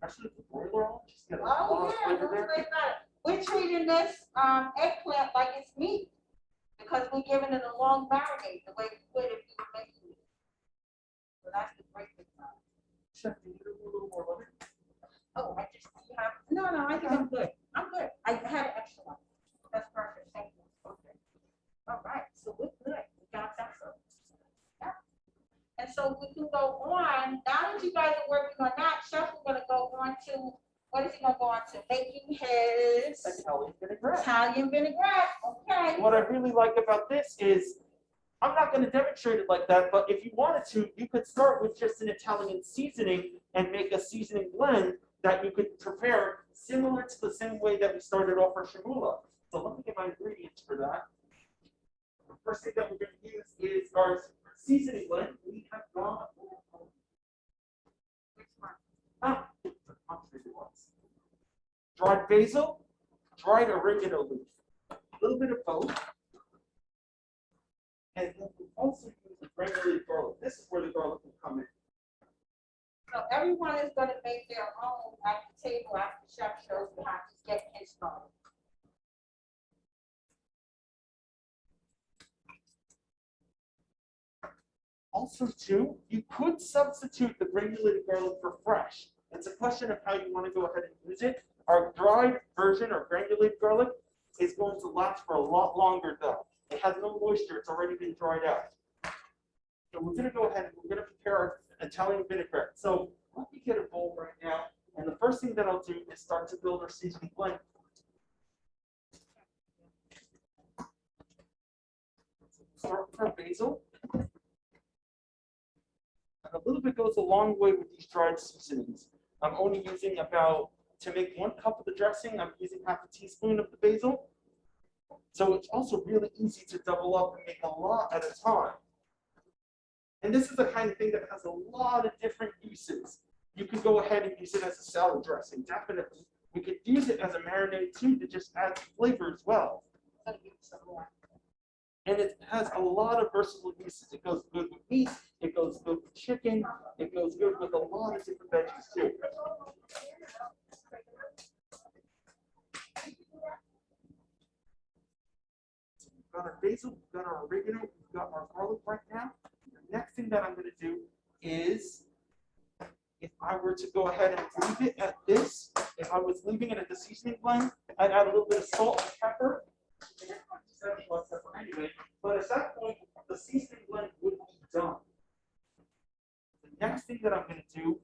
Actually, the broiler on, just get a
Oh,
lot of
yeah,
flavor
that's
there.
what they got. We're treating this eggplant like it's meat because we're giving it a long marinade, the way we would if you were making it. So that's the great thing about it.
Chef, do you need a little more lemon?
Oh, I just have, no, I think I'm good. I'm good. I had an extra one. That's perfect. Thank you. Okay. All right, so we're good. We got that. Yeah. And so we can go on, now that you guys are working on that, Chef, we're gonna go on to, what is he gonna go on to? Making his
Italian vinaigrette.
Italian vinaigrette, okay.
What I really like about this is, I'm not going to demonstrate it like that, but if you wanted to, you could start with just an Italian seasoning and make a seasoning blend that you could prepare similar to the same way that we started off our Chermoula. So let me get my ingredients for that. The first thing that we're going to use is our seasoning blend. We have got dried basil, dried oregano leaf, a little bit of both. And then we also use the granulated garlic. This is where the garlic will come in.
So everyone is gonna make their own at the table after Chef shows you how to get his started.
Also, too, you could substitute the granulated garlic for fresh. It's a question of how you want to go ahead and use it. Our dried version or granulated garlic is going to last for a lot longer, though. It has no moisture. It's already been dried out. So we're going to go ahead and we're going to prepare our Italian vinaigrette. So let me get a bowl right now. And the first thing that I'll do is start to build our seasoning blend. Start with our basil. And a little bit goes a long way with these dried seasonings. I'm only using about, to make 1 cup of the dressing, I'm using half a teaspoon of the basil. So it's also really easy to double up and make a lot at a time. And this is the kind of thing that has a lot of different uses. You can go ahead and use it as a salad dressing, definitely. We could use it as a marinade too to just add flavor as well. And it has a lot of versatile uses. It goes good with meat, it goes good with chicken, it goes good with a lot of different veggies too. We've got our basil, we've got our oregano, we've got our garlic right now. The next thing that I'm going to do is, if I were to go ahead and leave it at this, if I was leaving it at the seasoning blend, I'd add a little bit of salt and pepper. Anyway, but at that point, the seasoning blend would be done. The next thing that I'm going to do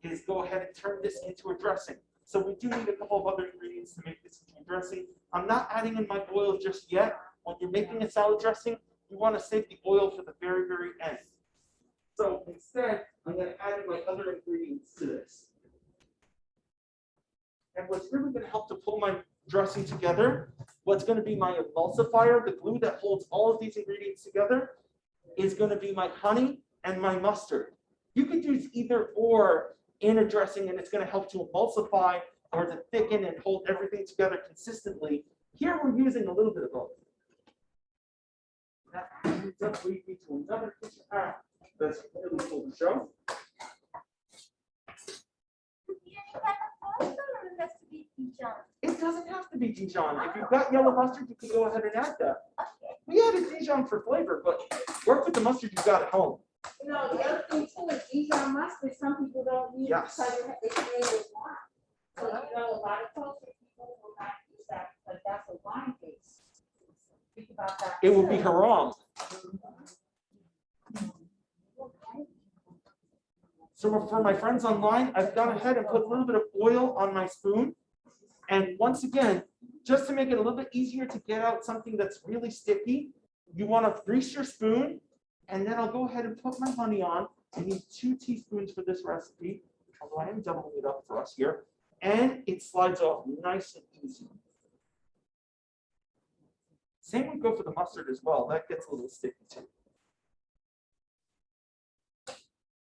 is go ahead and turn this into a dressing. So we do need a couple of other ingredients to make this into a dressing. I'm not adding in my oil just yet. When you're making a salad dressing, you want to save the oil for the very, very end. So instead, I'm going to add in my other ingredients to this. And what's really going to help to pull my dressing together, what's going to be my emulsifier, the glue that holds all of these ingredients together, is going to be my honey and my mustard. You could use either or in a dressing, and it's going to help to emulsify or to thicken and hold everything together consistently. Here we're using a little bit of both. That does lead me to another kitchen app that's really cool to show. It doesn't have to be Dijon. If you've got yellow mustard, you can go ahead and add that. We added Dijon for flavor, but work with the mustard you've got at home.
You know, the other thing too is Dijon mustard, some people don't use
Yes.
because it's made with wine. So, you know, a lot of culture people will not use that because that's a wine base. Think about that.
It would be
too.
haram. So for my friends online, I've gone ahead and put a little bit of oil on my spoon. And once again, just to make it a little bit easier to get out something that's really sticky, you want to grease your spoon. And then I'll go ahead and put my honey on. I need 2 teaspoons for this recipe, although I am doubling it up for us here. And it slides off nice and easy. Same would go for the mustard as well. That gets a little sticky too.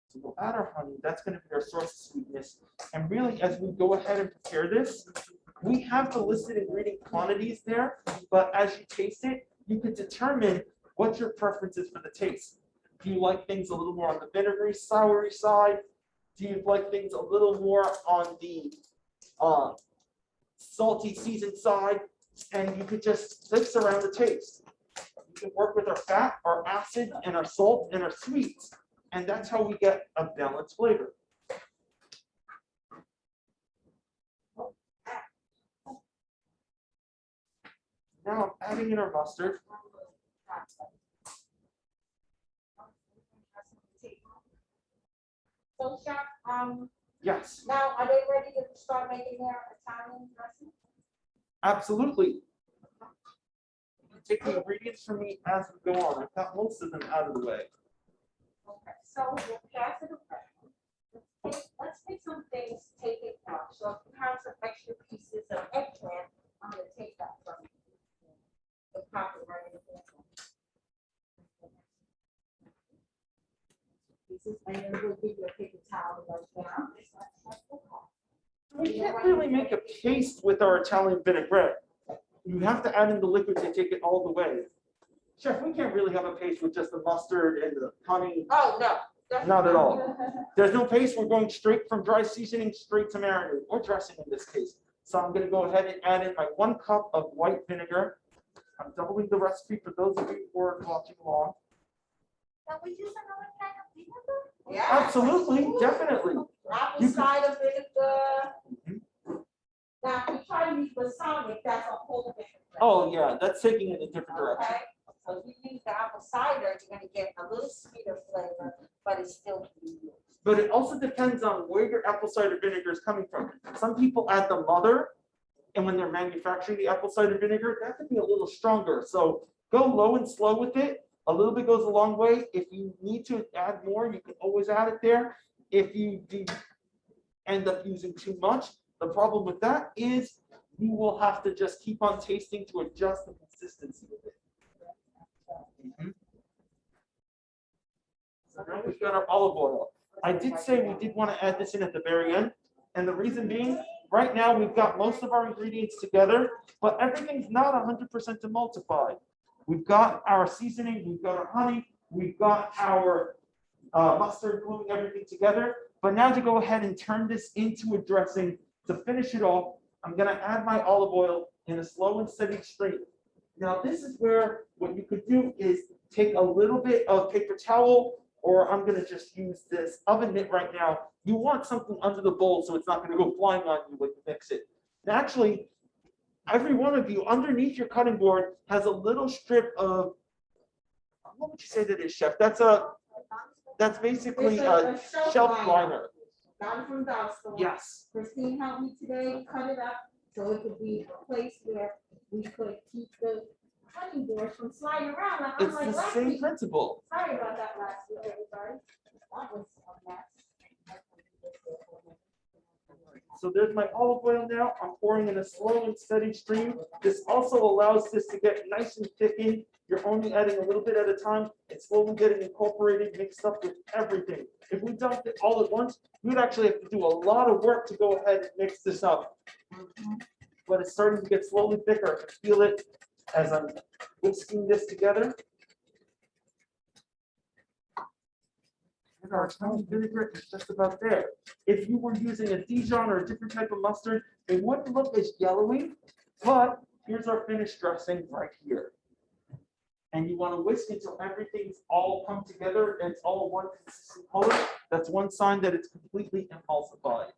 So we'll add our honey. That's going to be our source of sweetness. And really, as we go ahead and prepare this, we have the listed ingredient quantities there, but as you taste it, you can determine what your preference is for the taste. Do you like things a little more on the vinegary, soury side? Do you like things a little more on the salty, seasoned side? And you could just mix around the taste. You can work with our fat, our acid, and our salt, and our sweets. And that's how we get a balanced flavor. Now I'm adding in our mustard.
So Chef,
Yes,
now are they ready to start making their Italian dressing?
absolutely. You can take the ingredients from me as we go on. I've got most of them out of the way.
Okay, so we'll pass it around. Let's take some things, take it out. So if you have some extra pieces of eggplant, I'm gonna take that from you. The pocket right in there. Pieces, and then we'll give you a paper towel right now.
We can't really make a paste with our Italian vinaigrette. You have to add in the liquid to take it all the way. Chef, we can't really have a paste with just the mustard and the honey.
Oh, no.
Not at all. There's no paste. We're going straight from dry seasoning straight to marinade, or dressing in this case. So I'm gonna go ahead and add in my 1 cup of white vinegar. I'm doubling the recipe for those of you who are watching along.
Can we use another kind of vinegar? Yeah.
Absolutely, definitely.
Apple cider vinegar.
Mhm.
Now, if you try to use balsamic, that's a whole different thing.
Oh, yeah, that's taking it in a different direction.
Okay, so if you use the apple cider, you're gonna get a little sweeter flavor, but it's still good.
But it also depends on where your apple cider vinegar is coming from. Some people add the mother, and when they're manufacturing the apple cider vinegar, that could be a little stronger. So go low and slow with it. A little bit goes a long way. If you need to add more, you can always add it there. If you do end up using too much, the problem with that is you will have to just keep on tasting to adjust the consistency of it. Mhm. So now we've got our olive oil. I did say we did want to add this in at the very end. And the reason being, right now we've got most of our ingredients together, but everything's not 100% emulsified. We've got our seasoning, we've got our honey, we've got our mustard, gluing everything together. But now to go ahead and turn this into a dressing, to finish it off, I'm gonna add my olive oil in a slow and steady stream. Now this is where what you could do is take a little bit of paper towel, or I'm gonna just use this oven mitt right now. You want something under the bowl so it's not gonna go flying on you when you mix it. And actually, every one of you underneath your cutting board has a little strip of, what would you say that is, Chef? That's basically
It's
a
a
shelf
liner.
liner.
Got it from dollar store.
Yes.
Christine helped me today, cut it up, so it could be a place where we could keep the cutting board from sliding around. Like, I'm
It's
like,
the
last
same
week,
principle.
sorry about that last week, everybody. That was a mess.
So there's my olive oil now. I'm pouring in a slow and steady stream. This also allows this to get nice and thickened. You're only adding a little bit at a time. It's slowly getting incorporated, mixed up with everything. If we dumped it all at once, we'd actually have to do a lot of work to go ahead and mix this up. But it's starting to get slowly thicker. I can feel it as I'm whisking this together. And our Italian vinaigrette is just about there. If you were using a Dijon or a different type of mustard, it wouldn't look as yellowy, but here's our finished dressing right here. And you want to whisk until everything's all come together and it's all one consistent color. That's one sign that it's completely emulsified.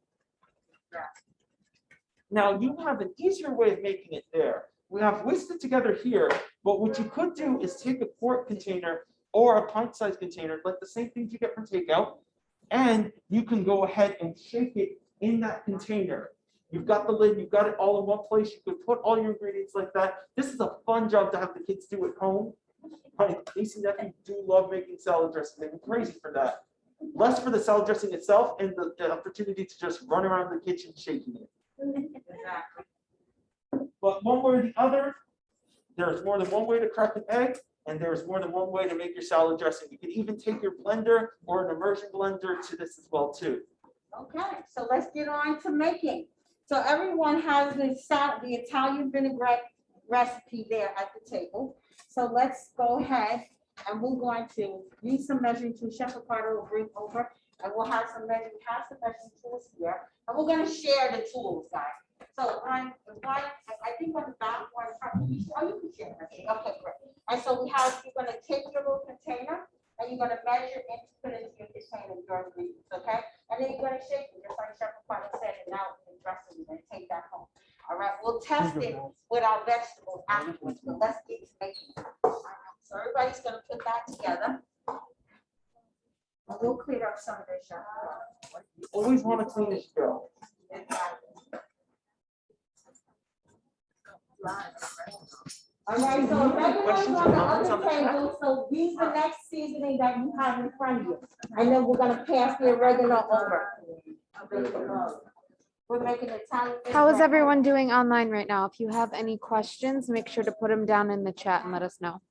Now you have an easier way of making it there. We have whisked it together here, but what you could do is take a quart container or a pint-sized container, like the same things you get from takeout, and you can go ahead and shake it in that container. You've got the lid, you've got it all in one place. You could put all your ingredients like that. This is a fun job to have the kids do at home. My niece and nephew do love making salad dressing. They're crazy for that. Less for the salad dressing itself and the opportunity to just run around the kitchen shaking it.
Exactly.
But one way or the other, there's more than one way to crack an egg, And there's more than one way to make your salad dressing. You can even take your blender or an immersion blender to this as well too.
Okay, so let's get on to making. So everyone has the Italian vinaigrette recipe there at the table. So let's go ahead and we're going to use some measuring tools. Chef Ricardo will bring over and we'll have some measuring tools here. And we're gonna share the tools, guys. So I think on the back one, you can share. Okay, great. And so you're gonna take your little container and you're gonna measure and put it into your container, your ingredients, okay? And then you're gonna shake it, just like Chef Ricardo said, and now we can dress it and take that home. All right, we'll test it with our vegetables afterwards, but let's get to making it. All right, so everybody's gonna put that together. And we'll clear up some of this, Chef.
Always want to clean as you go.
All right, so regulars on the other table, so use the next seasoning that you have in front of you. And then we're gonna pass the oregano over. We're making Italian.
How is everyone doing online right now? If you have any questions, make sure to put them down in the chat and let us know.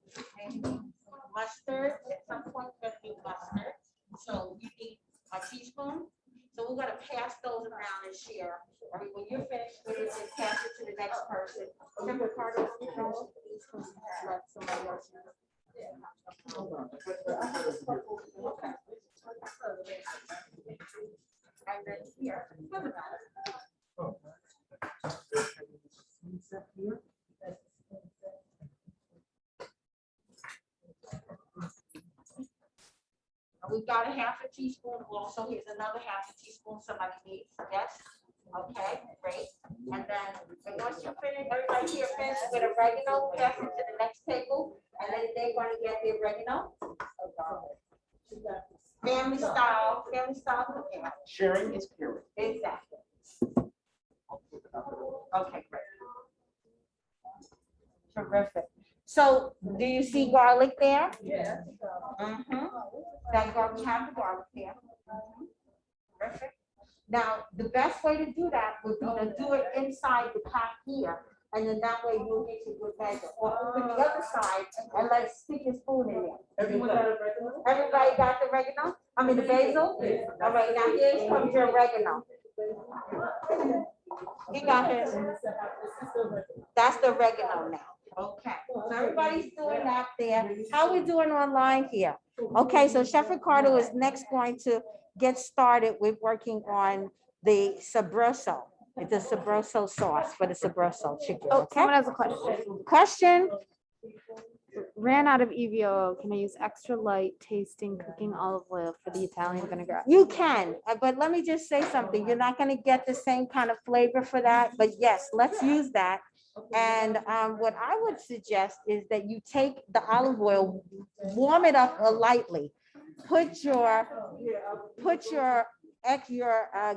Mustard, at some point we're gonna do mustard. So you need a teaspoon. So we're gonna pass those around and share. I mean, when you're finished with it, then pass it to the next person. Chef Ricardo, you know, let somebody else use. Okay. And then here, doesn't matter. We've got a half a teaspoon. Also, here's another half a teaspoon somebody needs. Yes? Okay, great. And then once you're finished, everybody here finished with oregano, pass it to the next table, and then they're going to get the oregano. Family style cooking.
Sharing is caring.
Exactly. Okay, great. Terrific. So do you see garlic there?
Yeah.
That garlic, we have the garlic there. Terrific. Now, the best way to do that would be to do it inside the pot here, and then that way you'll get your good measure. Or open the other side and let's stick your spoon in there.
Everyone got oregano?
Everybody got the oregano? I mean the basil? All right, now here's from your oregano. He got his. That's the oregano now. Okay, so everybody's doing that there. How we doing online here? Okay, so Chef Ricardo is next going to get started with working on the sabroso. It's a sabroso sauce for the sabroso chicken,
Oh,
okay?
someone has a question.
Question?
Ran out of EVO. Can I use extra light tasting cooking olive oil for the Italian vinaigrette?
You can, but let me just say something. You're not gonna get the same kind of flavor for that, but yes, let's use that. And what I would suggest is that you take the olive oil, warm it up lightly, put your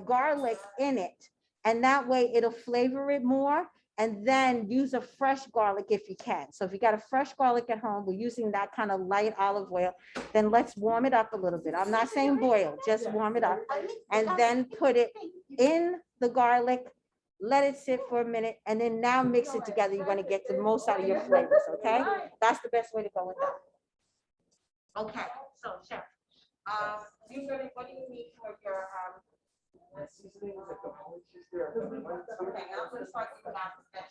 garlic in it, and that way it'll flavor it more. And then use a fresh garlic if you can. So if you got a fresh garlic at home, we're using that kind of light olive oil, then let's warm it up a little bit. I'm not saying boil, just warm it up. And then put it in the garlic, let it sit for a minute, and then now mix it together. You're gonna get the most out of your flavors, okay? That's the best way to go with that. Okay, so Chef, what do you need for your, okay, I'm gonna start you out with that.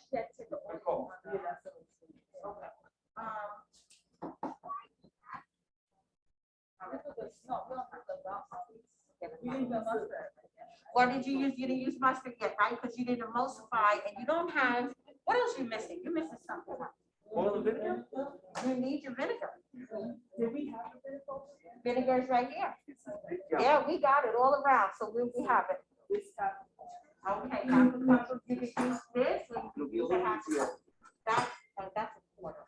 What did you use? You didn't use mustard yet, right? Because you didn't emulsify and you don't have, what else you missing? You're missing something.
Oil and vinegar?
You need your vinegar.
Did we have a vinegar?
Vinegar is right here. Yeah, we got it all around, so we have it.
This time.
Okay, half a cup of, you can use this, or you
It'll
can
be a
use a
little
half.
easier.
That's a quarter.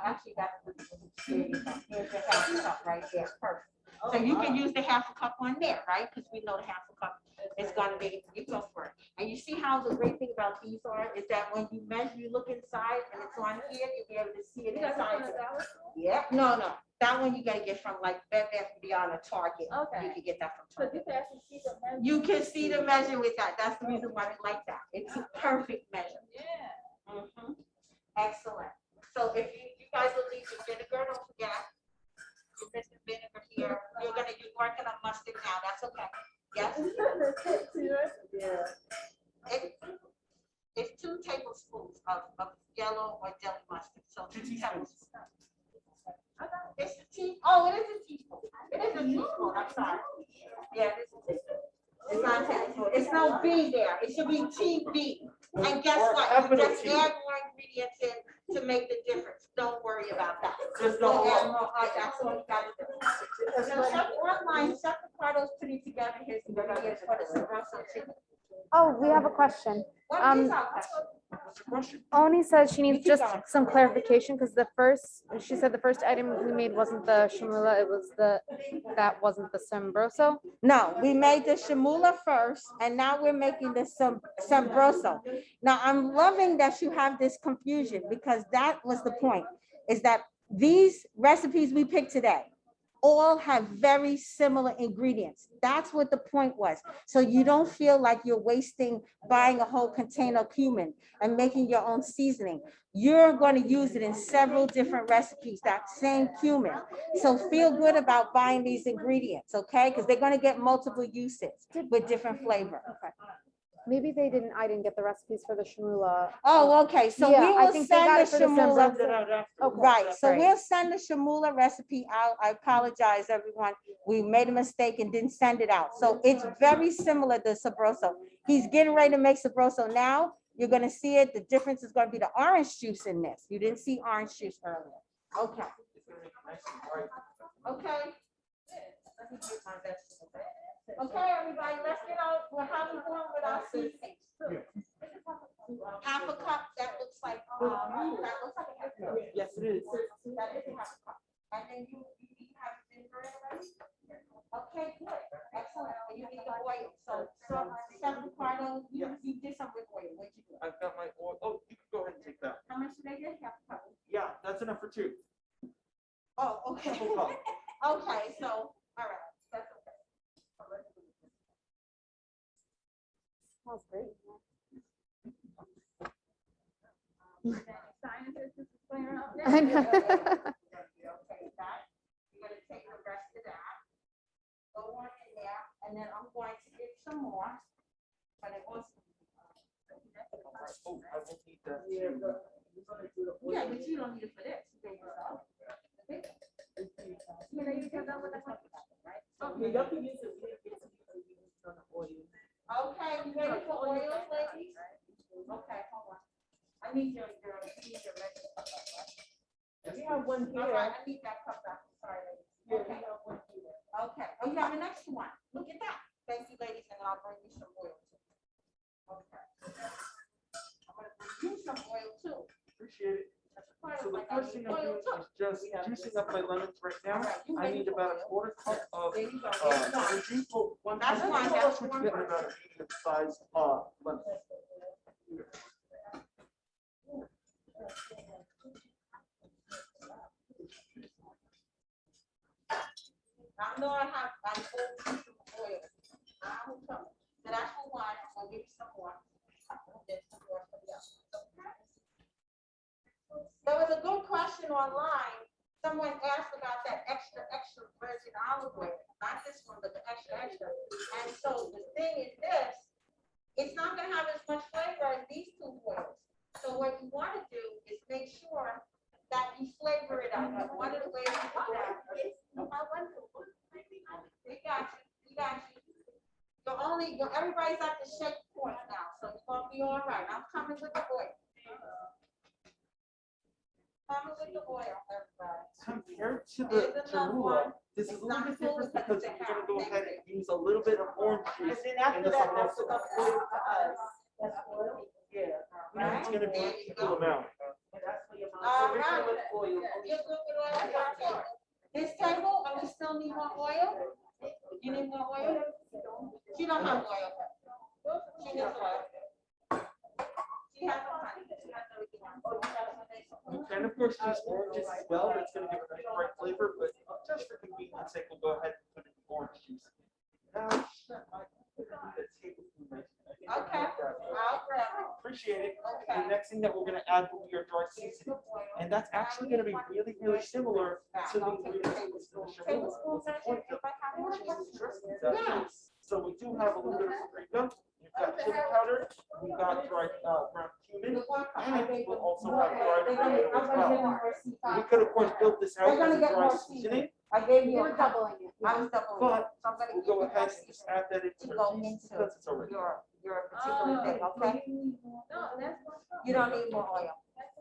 Actually, here's the half a cup right there, perfect. So you can use the half a cup on there, right? Because we know the half a cup is gonna be, you go for it. And you see how the great thing about these are, is that when you measure, you look inside and it's on here, you'll be able to see it inside. Yeah, no, that one you gotta get from like Bed Bath & Beyond or Target.
Okay.
You can get that from
So
Target.
you can actually see the measure.
You can see the measure with that. That's the reason why we like that. It's a perfect measure.
Yeah.
Mhm. Excellent. So if you guys will leave the vinegar, don't forget. You missed the vinegar here. You're working on mustard now. That's okay. Yes? It's 2 tablespoons of yellow or deli mustard. So 2 tablespoons. It's a tea. Oh, it is a teaspoon. It is a teaspoon. I'm sorry. Yeah, it is a teaspoon. It's not a tablespoon. It's no B there. It should be TB. And guess
Or
what?
capital
You just
T.
add more ingredients in to make the difference. Don't worry about that.
Just
Don't
don't.
add more. That's all you gotta do. So Chef online, Chef Ricardo's putting together his ingredients for the Sabroso chicken.
Oh, we have a question.
What is our question?
What's the question?
Oni says she needs
keep
just
going.
some clarification because she said the first item we made wasn't the Chermoula, it was that wasn't the Sabroso.
No, we made the Chermoula first, and now we're making the Sabroso. Now, I'm loving that you have this confusion, because that was the point, is that these recipes we picked today all have very similar ingredients. That's what the point was. So you don't feel like you're wasting buying a whole container of cumin and making your own seasoning. You're going to use it in several different recipes, that same cumin. So feel good about buying these ingredients, okay? Because they're going to get multiple uses with different flavor.
Maybe I didn't get the recipes for the Chermoula.
Oh, okay. So
Yeah,
we
I
will
think they got
send
it
the
for the
Chermoula.
Sabroso. Okay,
Right, so
great.
we'll send the Chermoula recipe out. I apologize, everyone. We made a mistake and didn't send it out. So it's very similar to Sabroso. He's getting ready to make Sabroso now. You're gonna see it. The difference is gonna be the orange juice in this. You didn't see orange juice earlier. Okay. Okay. Okay, everybody, let's get out. We're having fun with our seasoning. Half a cup, that looks like a half a cup.
Yes, it is.
That is half a cup. And then you have vinegar already? Okay, good, excellent. And you need the oil. So Chef Ricardo, you did some with oil. What'd you do?
I've got my oil. Oh, you can go ahead and take that.
How much did I get? Half a cup?
Yeah, that's enough for 2.
Oh, okay.
Full cup.
Okay, so, all right, that's okay.
Smells great. I know.
Okay, that, you're gonna take the rest of that, go on in there, and then I'm going to get some more. But it was.
Oh, I will need that.
Yeah, but you don't need it for this. You get yourself. You know, you can go with the right? Okay.
Y'all can use it. On the oil.
Okay, you ready for oil, ladies? Okay, hold on. I need your ready.
We have one
All
here.
right, I need that cup back. Sorry, ladies. Okay. Okay. Oh, you have an extra one. Look at that. Thank you, ladies, and I'll bring you some oil too. Okay. I'm gonna bring you some oil too.
Appreciate it. So the
Like,
first thing I'm
oil
doing
too.
is just juicing up my lemons right now.
All right, you
I
ready
need
for
about a
oil?
1/4 cup of
There you go.
lemon juice. Well,
That's
I
fine,
think
that's
we're
one
getting
person.
about a medium size lemon.
I know I have, I'm full of oil. I will come. So that's for one, I'm gonna give you some more. Then some more for the other. Okay? There was a good question online. Someone asked about that extra virgin olive oil, not this one, but the extra. And so the thing is this, it's not gonna have as much flavor as these 2 oils. So what you wanna do is make sure that you flavor it up. And one of the ways to do that is, we got you. Everybody's at the shake point now, so it's gonna be all right. I'm coming with the oil. Coming with the oil, everybody.
Compared to
Here's
the
another
Chermoula,
one.
this is
It's
a little
not
bit
full
different
because
because
it's a
we're gonna
half.
go
Thank
ahead
you.
and use a little bit of orange juice.
And then
in
after
the
that, that's
Sabroso.
enough oil to us. That's oil. Yeah.
And it's gonna be
There
an
you
equal
go.
amount.
And that's for your mom.
All
So we're
right.
good with oil.
You're good with oil? This table, and we still need more oil? You need more oil? She don't have oil. She needs oil. She has no money. She has everything on. Oh, you have some.
You can of course use oranges as well, that's gonna give a nice bright flavor, but just for convenience sake, we'll go ahead and put in orange juice. Now, Chef, I need a tablespoon. I think I can
Okay,
get that.
I'll grab it.
Appreciate it.
Okay.
The next next thing that we're gonna add will be our dry seasoning. And that's actually gonna be really, really similar to the ingredients in the Chermoula. What's the point of cheese dressings actually? So we do have a little bit of paprika, you've got chili powder, we've got dried ground cumin, and we'll also have dried tomato as well. We could, of course, build this out as a dry seasoning,
I gave you
You're
a couple.
doubling it.
I was doubling.
but
So I'm gonna
we'll
give
go
you
ahead
more
and just add that into
to go
our cheese
into
because it's already.
your particular thing, okay? You don't need more oil.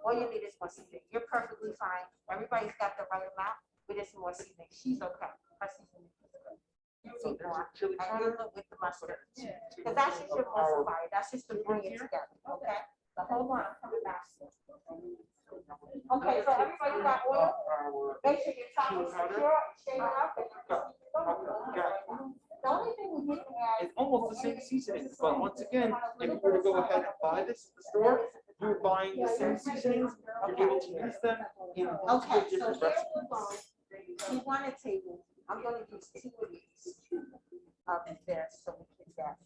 All you need is more seasoning. You're perfectly fine. Everybody's got the right amount. We just more seasoning. She's okay. Her seasoning is good. You
So
need
there's
more.
our chili
And
powder.
you look with the mustard. Because that's just your emulsifier. That's just to bring it together, okay? So hold on, I'm coming back. Okay, so everybody got oil? Make sure your top is secure, shake it up. The only thing we didn't add.
It's almost the same seasoning, but once again, if you were to go ahead and buy this at the store, you're buying the same seasonings, you're able to use them in multiple
Okay, so
different
here
recipes.
we go. You want a table, I'm gonna use 2 of these of this, so we can get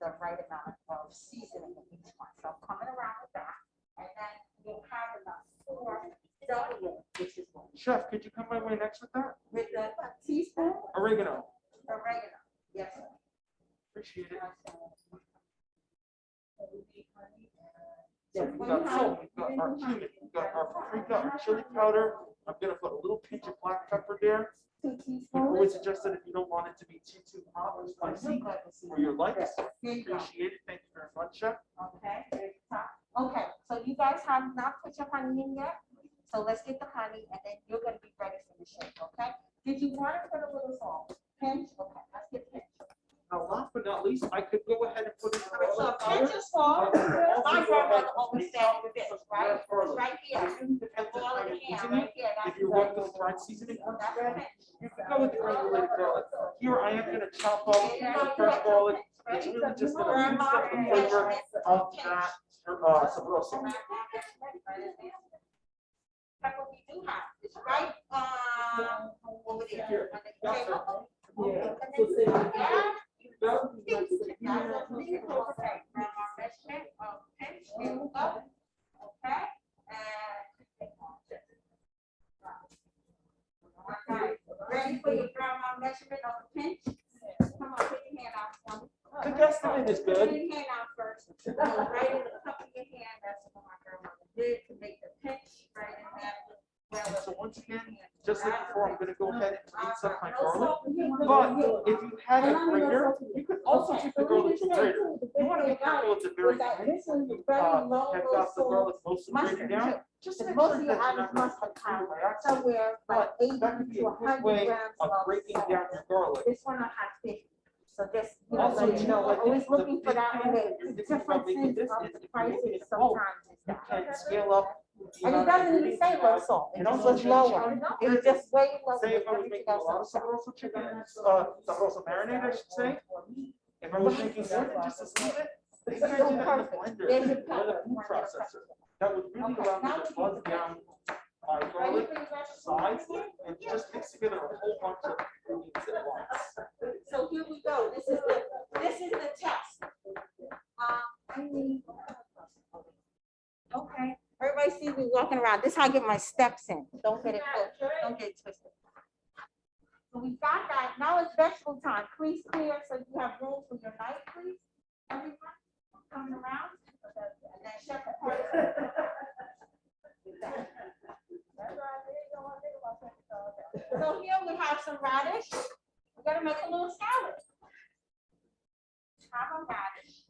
the right amount of seasoning in each one. So I'm coming around with that, and then you'll have enough for double it, which is one.
Chef, could you come my way next with that?
With the teaspoon,
Oregano,
oregano, yes, sir.
appreciate it. So we've got salt, we've got our cumin, we've got our paprika, our chili powder. I'm gonna put a little pinch of black pepper there.
2
You
teaspoons.
always suggest that if you don't want it to be too hot or spicy for your likes.
Here you go.
Appreciate it, thank you very much, Chef.
Okay, there's the top. Okay, so you guys have not put your honey in yet, so let's get the honey, and then you're gonna be ready for the shake, okay? Did you want to put a little salt? Pinch, okay, let's get pinch.
Now, last but not least, I could go ahead and put in
All right, so
garlic
a pinch
powder.
of salt,
I could also
my
go ahead
grandmother
and
always
pinch
said
out
this,
some
right?
fresh garlic.
Right here.
It really depends on
All
how
in
you're
the hand,
using
right
it.
here, that's
If you
the-
want this dried seasoning
That's
instead,
pinch.
you can go with the granulated garlic. Here I am gonna chop up some fresh garlic. It's really just gonna boost up the flavor of that sabroso.
Pepper we do have, it's right, over there. on the table.
Yeah.
And
So
then
say-
you got that.
Well,
That's a meaningful thing. Grandma measurement of pinch, here we go. Okay, and. Okay, ready for your grandma measurement of the pinch? Come on, put your hand out for me.
The guesstimate is
Put
good.
your hand out first. Go right in the cup of your hand, that's what my grandmother did to make the pinch right in that.
So once again, just like before, I'm gonna go ahead and mince up my garlic. But if you had a grater, you could also take the garlic to grater. You wanna be careful, it's a very fine. Have got the garlic mostly grated down, just make
Most
sure
of
that
your
you're
items
not gonna
must
cut
have
through by accident.
somewhere like
But
80
that could be
to
a quick
100
way
grams
of
of
breaking
salt.
down your garlic.
This one I have 50. So just, you know,
Also,
let you know,
like,
always
the
looking for
big
that
thing
one.
when you're thinking about making
Differences
this
of
is
the
if you're making
prices
it bulk,
sometimes is
you
that.
can scale up. the
And it
amount of
doesn't even
ingredients
say
you
low
have,
salt, it
and
just
also
was
change
lower.
how
It was just way lower
Say
than
if I was
everything
making a lot of
else.
sabroso chicken, sabroso marinade, I should say. If I was making more than just a little bit, maybe I do that in the blender
There's your
or the
pepper.
food processor. That would really allow me to buzz down my
Ready
garlic
for your vegetables?
size and just mix together a whole bunch of ingredients at once.
So here we go, this is the test. I need. Okay, everybody sees me walking around, this is how I get my steps in, don't get it twisted. So we got that, now it's vegetable time, please clear so you have room for your knife, please, everyone, coming around. And then Chef Carter. So here we have some radish. We're gonna make a little salad. Have a radish.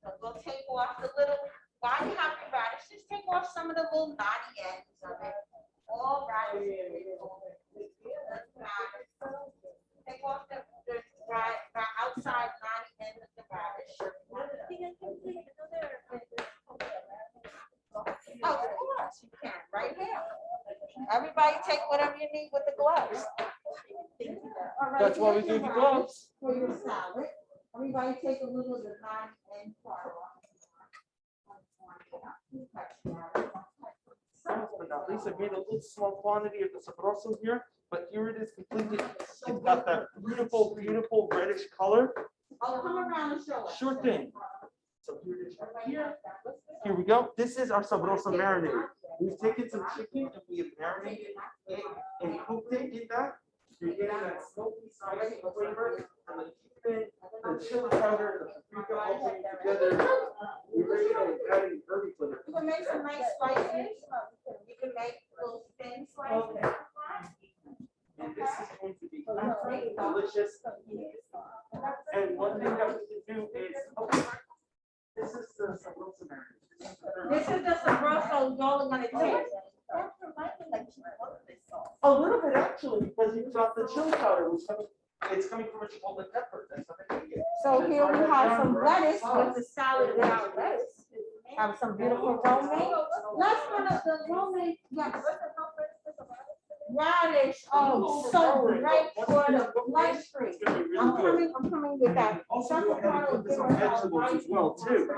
So we'll take off the little, while you have the radish, just take off some of the little knotty ends of it. All radish. Take off the outside knotty end of the radish. Oh, of course, you can, right here. Everybody take whatever you need with the gloves. All right,
That's why we
here's your
give you
radish
gloves.
For your salad. Everybody take a little of the knotty end part off.
Last but not least, I made a little small quantity of the sabroso here, but here it is completely, it's got that beautiful, beautiful reddish color.
I'll come around and show us.
Sure thing. So here it is right here. Here we go. This is our sabrosa marinade. We've taken some chicken and we have marinated it and cooked it in that. You're getting that smoky, spicy flavor and the chicken, the chili powder, the paprika all put together. We're ready to add in herby flavor.
You can make some nice slices. You can make little thin slices.
And this is going to be absolutely delicious. And one thing that we can do is, this is the sabrosa marinade.
This is the sabroso y'all are gonna taste.
A little bit actually, because you've got the chili powder, which coming, it's coming from a chipotle pepper. That's something you get.
So here we have some lettuce with the salad without lettuce. Have some beautiful romaine. Let's run up the romaine, yes. Radish, oh, so great for the bloodstream.
It's gonna be really good.
I'm coming with that.
Also, go ahead and put this on vegetables as well too.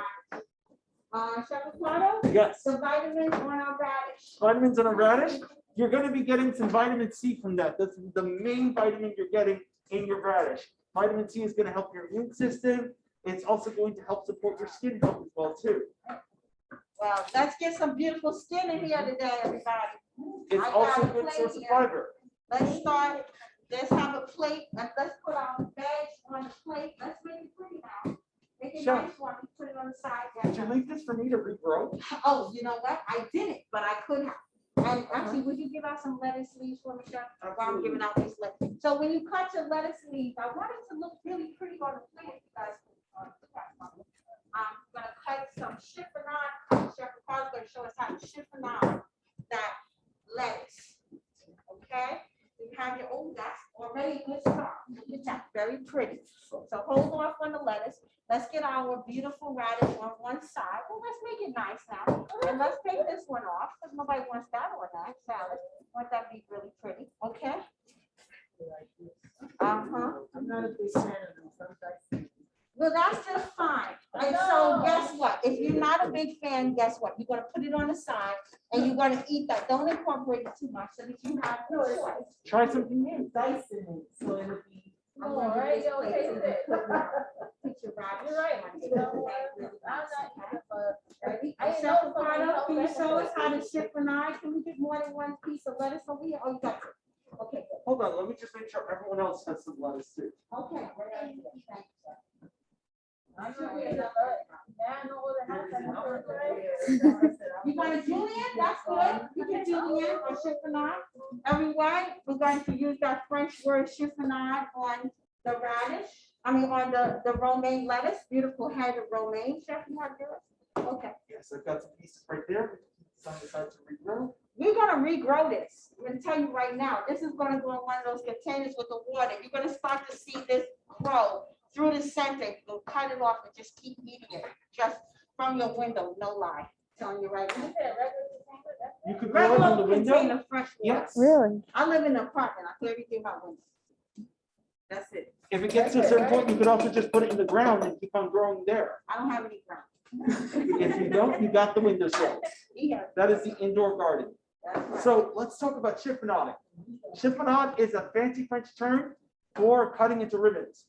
Chef Ricardo,
Yes.
the vitamins on our radish.
Vitamins in a radish, you're gonna be getting some vitamin C from that. That's the main vitamin you're getting in your radish. Vitamin C is gonna help your immune system. It's also going to help support your skin health as well too.
Well, let's get some beautiful skin in here today, everybody.
It's
I got
also
a
a good
plate
source of
here.
fiber.
Let's start, let's have a plate, and let's put our veg on the plate. Let's make it pretty now. Make it
Sure.
nice one, put it on the side.
Did you leave this for me to regrow?
Oh, you know what? I didn't, but I could have. And actually, would you give out some lettuce leaves for me, Chef? While I'm giving out these lettuce. So when you cut your lettuce leaves, I want it to look really pretty on the plate, you guys. I'm gonna cut some chiffonade. Chef Ricardo's gonna show us how to chiffonade that lettuce. Okay? You have your, oh, that's already a good start. Look at that, very pretty. So hold off on the lettuce. Let's get our beautiful radish on one side. Well, let's make it nice now. And let's take this one off, because nobody wants that on that salad. Want that to be really pretty, okay? Uh-huh.
I'm not a big fan of them, sometimes.
Well, that's just fine. And so guess what? If you're not a big fan, guess what? You're gonna put it on the side and you're gonna eat that. Don't incorporate it too much so that you have no choice.
Try something new.
Dice in it, so it'll be.
I'm gonna
right,
do this
okay,
plate so
good.
you put your radish
You're right.
on it.
You know what? I'm not even a-
Ready?
I didn't
Chef
know somebody
Ricardo,
told
can you
that.
show us how to chiffonade? Can we get more than one piece of lettuce over here? Oh, you got it. Okay, good.
Hold on, let me just make sure everyone else has some lettuce too.
Okay. Thank you, sir.
I'm not even a- Now I know what the house and the refrigerator.
You want a julienne? That's good. You can julienne or chiffonade. Everyone, we're going to use that French word chiffonade on the radish. I mean, on the romaine lettuce. Beautiful head of romaine. Chef, you have yours? Okay.
Yes, I've got some pieces right there. Some decide to regrow.
We're gonna regrow this. I'm gonna tell you right now, this is gonna go in one of those containers with the water. You're gonna start to see this grow through the center. You'll cut it off and just keep eating it, just from your window, no lie. Telling you right now.
You said regular container, that's
You could grow it in the
Regular
window.
container, fresh water.
Yes.
Really?
I live in an apartment. I put everything in my window. That's it.
If it gets to a certain point, you could also just put it in the ground and keep on growing there.
I don't have any ground.
If you don't, you got the windowsill.
Yeah,
That is the indoor garden.
that's right.
So let's talk about chiffonade. Chiffonade is a fancy French term for cutting into ribbons.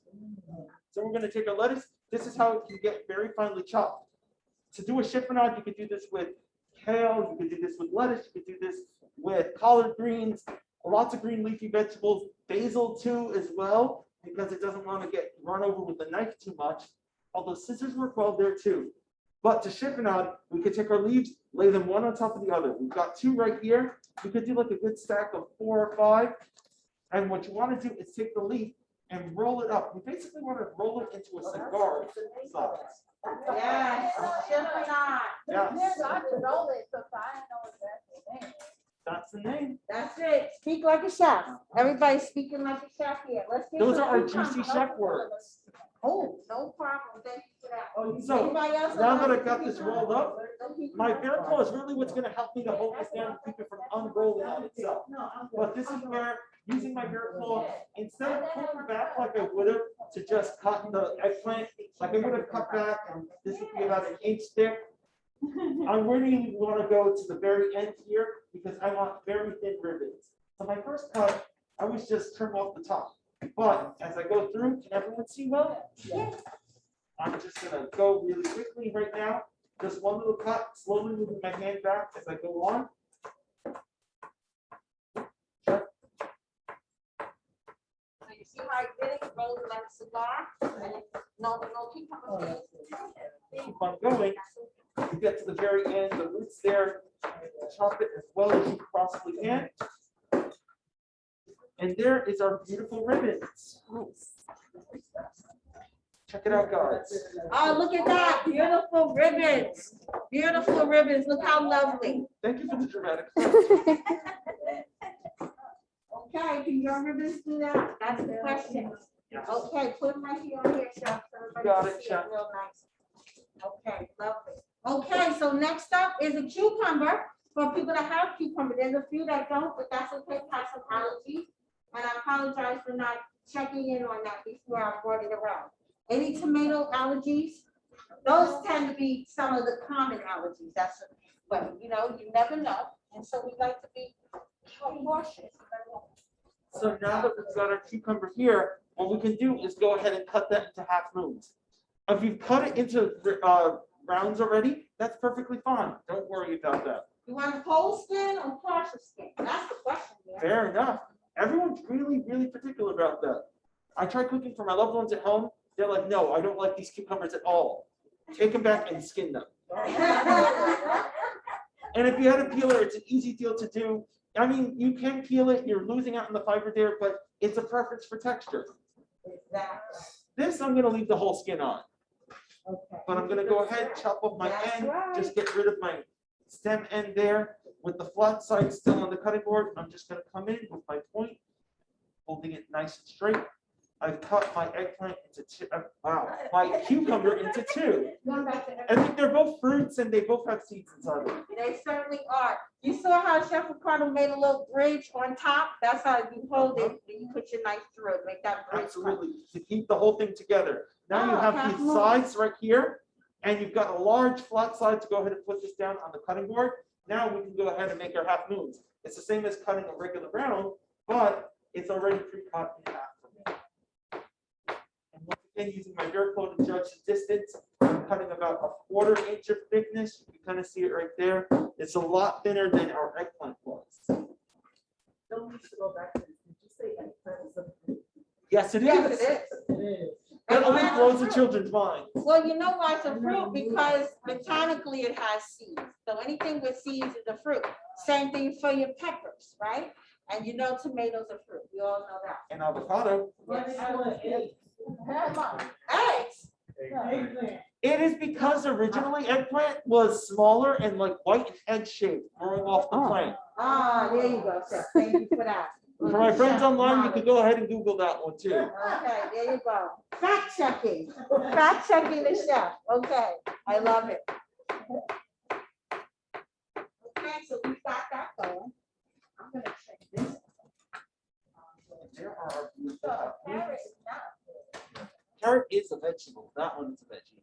So we're gonna take our lettuce. This is how it can get very finely chopped. To do a chiffonade, you could do this with kale, you could do this with lettuce, you could do this with collard greens, lots of green leafy vegetables, basil too as well, because it doesn't want to get run over with the knife too much. Although scissors work well there too. But to chiffonade, we could take our leaves, lay them one on top of the other. We've got two right here. We could do like a good stack of 4 or 5. And what you want to do is take the leaf and roll it up. We basically want to roll it into a cigar size.
Yes, chiffonade.
Yes,
Yes, I can roll it, so I didn't know exactly the name.
that's the name.
That's it. Speak like a chef. Everybody's speaking like a chef here. Let's get
Those
some
are our
cucumbers.
juicy chef words.
Oh, no problem. Thank you for that.
So
Anybody else?
now that I got this rolled up,
No cucumbers?
my bear claw is really what's going to help me to hold this down and keep it from unrolling on itself. But this is where, using my bear claw, instead of pulling back like I would have to just cut the eggplant, like I would have cut back, and this would be about an inch thick. I really want to go to the very end here because I want very thin ribbons. So my first cut, I was just trim off the top. But as I go through, can everyone see well?
Yes.
I'm just gonna go really quickly right now. Just one little cut, slowly moving my hand back as I go on.
So you see how I did it, roll it like a cigar? And no cucumber.
Keep on going. You get to the very end, the roots there, chop it as well as you possibly can. And there is our beautiful ribbons. Check it out, guys.
Oh, look at that, beautiful ribbons. Beautiful ribbons, look how lovely.
Thank you for the dramatic.
Okay, can your ribbons do that? That's the question.
Yes.
Okay, put them right here on here, Chef. So everybody
Got
can
it,
see
Chef.
Real nice. Okay, lovely. Okay, so next up is a cucumber. For people that have cucumber, there's a few that don't, but that's okay, have some allergies. And I apologize for not checking in on that before I brought it around. Any tomato allergies? Those tend to be some of the common allergies. That's, but you know, you never know. And so we like to be cautious.
So now that we've got our cucumber here, what we can do is go ahead and cut that into half moons. If you've cut it into rounds already, that's perfectly fine. Don't worry about that.
You want whole skin or partial skin? That's the question. Yeah.
Fair enough. Everyone's really, really particular about that. I try cooking for my loved ones at home. They're like, no, I don't like these cucumbers at all. Take them back and skin them. And if you had a peeler, it's an easy deal to do. I mean, you can peel it. You're losing out on the fiber there, but it's a preference for texture.
Exactly.
This, I'm going to leave the whole skin on.
Okay.
But I'm gonna go ahead, chop off my
That's
end,
right.
just get rid of my stem end there. With the flat side still on the cutting board, I'm just gonna come in with my point, holding it nice and straight. I've cut my eggplant into two, my cucumber into two.
Going back to
I think they're both fruits and they both have seeds inside them.
They certainly are. You saw how Chef Ricardo made a little bridge on top? That's how you hold it, and you put your knife through it, make that bridge.
Absolutely, to keep the whole thing together. Now you
Oh,
have
half
these
moon.
sides right here, and you've got a large flat side to go ahead and put this down on the cutting board. Now we can go ahead and make our half moons. It's the same as cutting a regular round, but it's already pre-cut in half for me. And once again, using my dirt flow to judge the distance, I'm cutting about a 1/4 inch of thickness. You can kind of see it right there. It's a lot thinner than our eggplant was.
Don't we should go back to, did you say eggplant was a fruit?
Yes, it
Yes,
is.
it is.
It is.
That only
Eggplant
blows
is
the
fruit.
children's minds.
Well, you know why it's a fruit? Because botanically it has seeds. So anything with seeds is a fruit. Same thing for your peppers, right? And you know tomatoes are fruit. We all know that.
And avocado.
What is your egg?
Eggs.
Eggplant.
It is because originally eggplant was smaller and like white and egg shaped growing off the plant.
Ah, there you go, Chef. Thank you for that.
For my friends online, you can go ahead and Google that one too.
Okay, there you go. Fact checking. Fact checking the chef. Okay, I love it. Okay, so we got that going. I'm gonna check this.
There are our beautiful
So
apples.
carrot is not.
Carrot is a vegetable. That one is a veggie.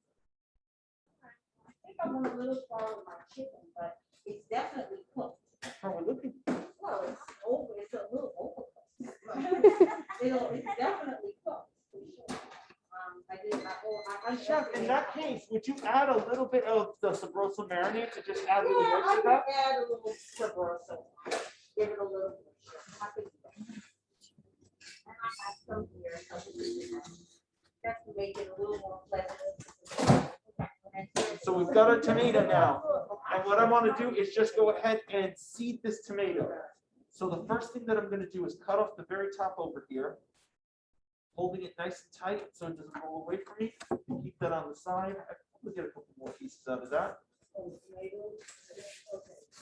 I think I'm a little far with my chicken, but it's definitely cooked.
How are we looking?
Well, it's over, it's a little overcooked. It's definitely cooked. for sure. I
Chef, in that case, would you add a little bit of the sabrosa marinade to just add a
Yeah,
little
I
extra to
can
that?
add a little sugar, so give it a little. I can do that. And I have some here, so we can do that. Just to make it a little more pleasant.
So we've got our tomato now. And what I want to do is just go ahead and seed this tomato. So the first thing that I'm going to do is cut off the very top over here, holding it nice and tight so it doesn't roll away from me. Keep that on the side. I can probably get a couple more pieces out of that.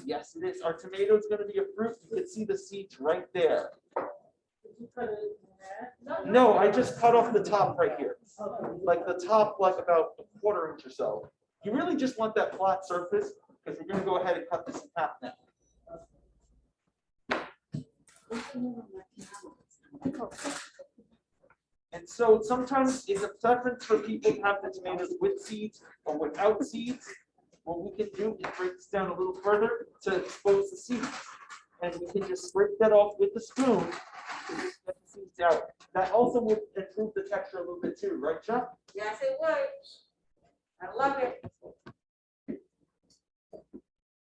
Yes, it is. Our tomato is going to be a fruit. You can see the seeds right there.
Did you cut it in half?
No, I just cut off the top right here. Like the top, like about a 1/4 inch or so. You really just want that flat surface because we're going to go ahead and cut this in half now. And so sometimes it's a preference for people to have the tomatoes with seeds or without seeds. What we can do is break this down a little further to expose the seeds. And we can just scrape that off with the spoon to just get the seeds out. That also would improve the texture a little bit too, right, Chef?
Yes, it would. I love it.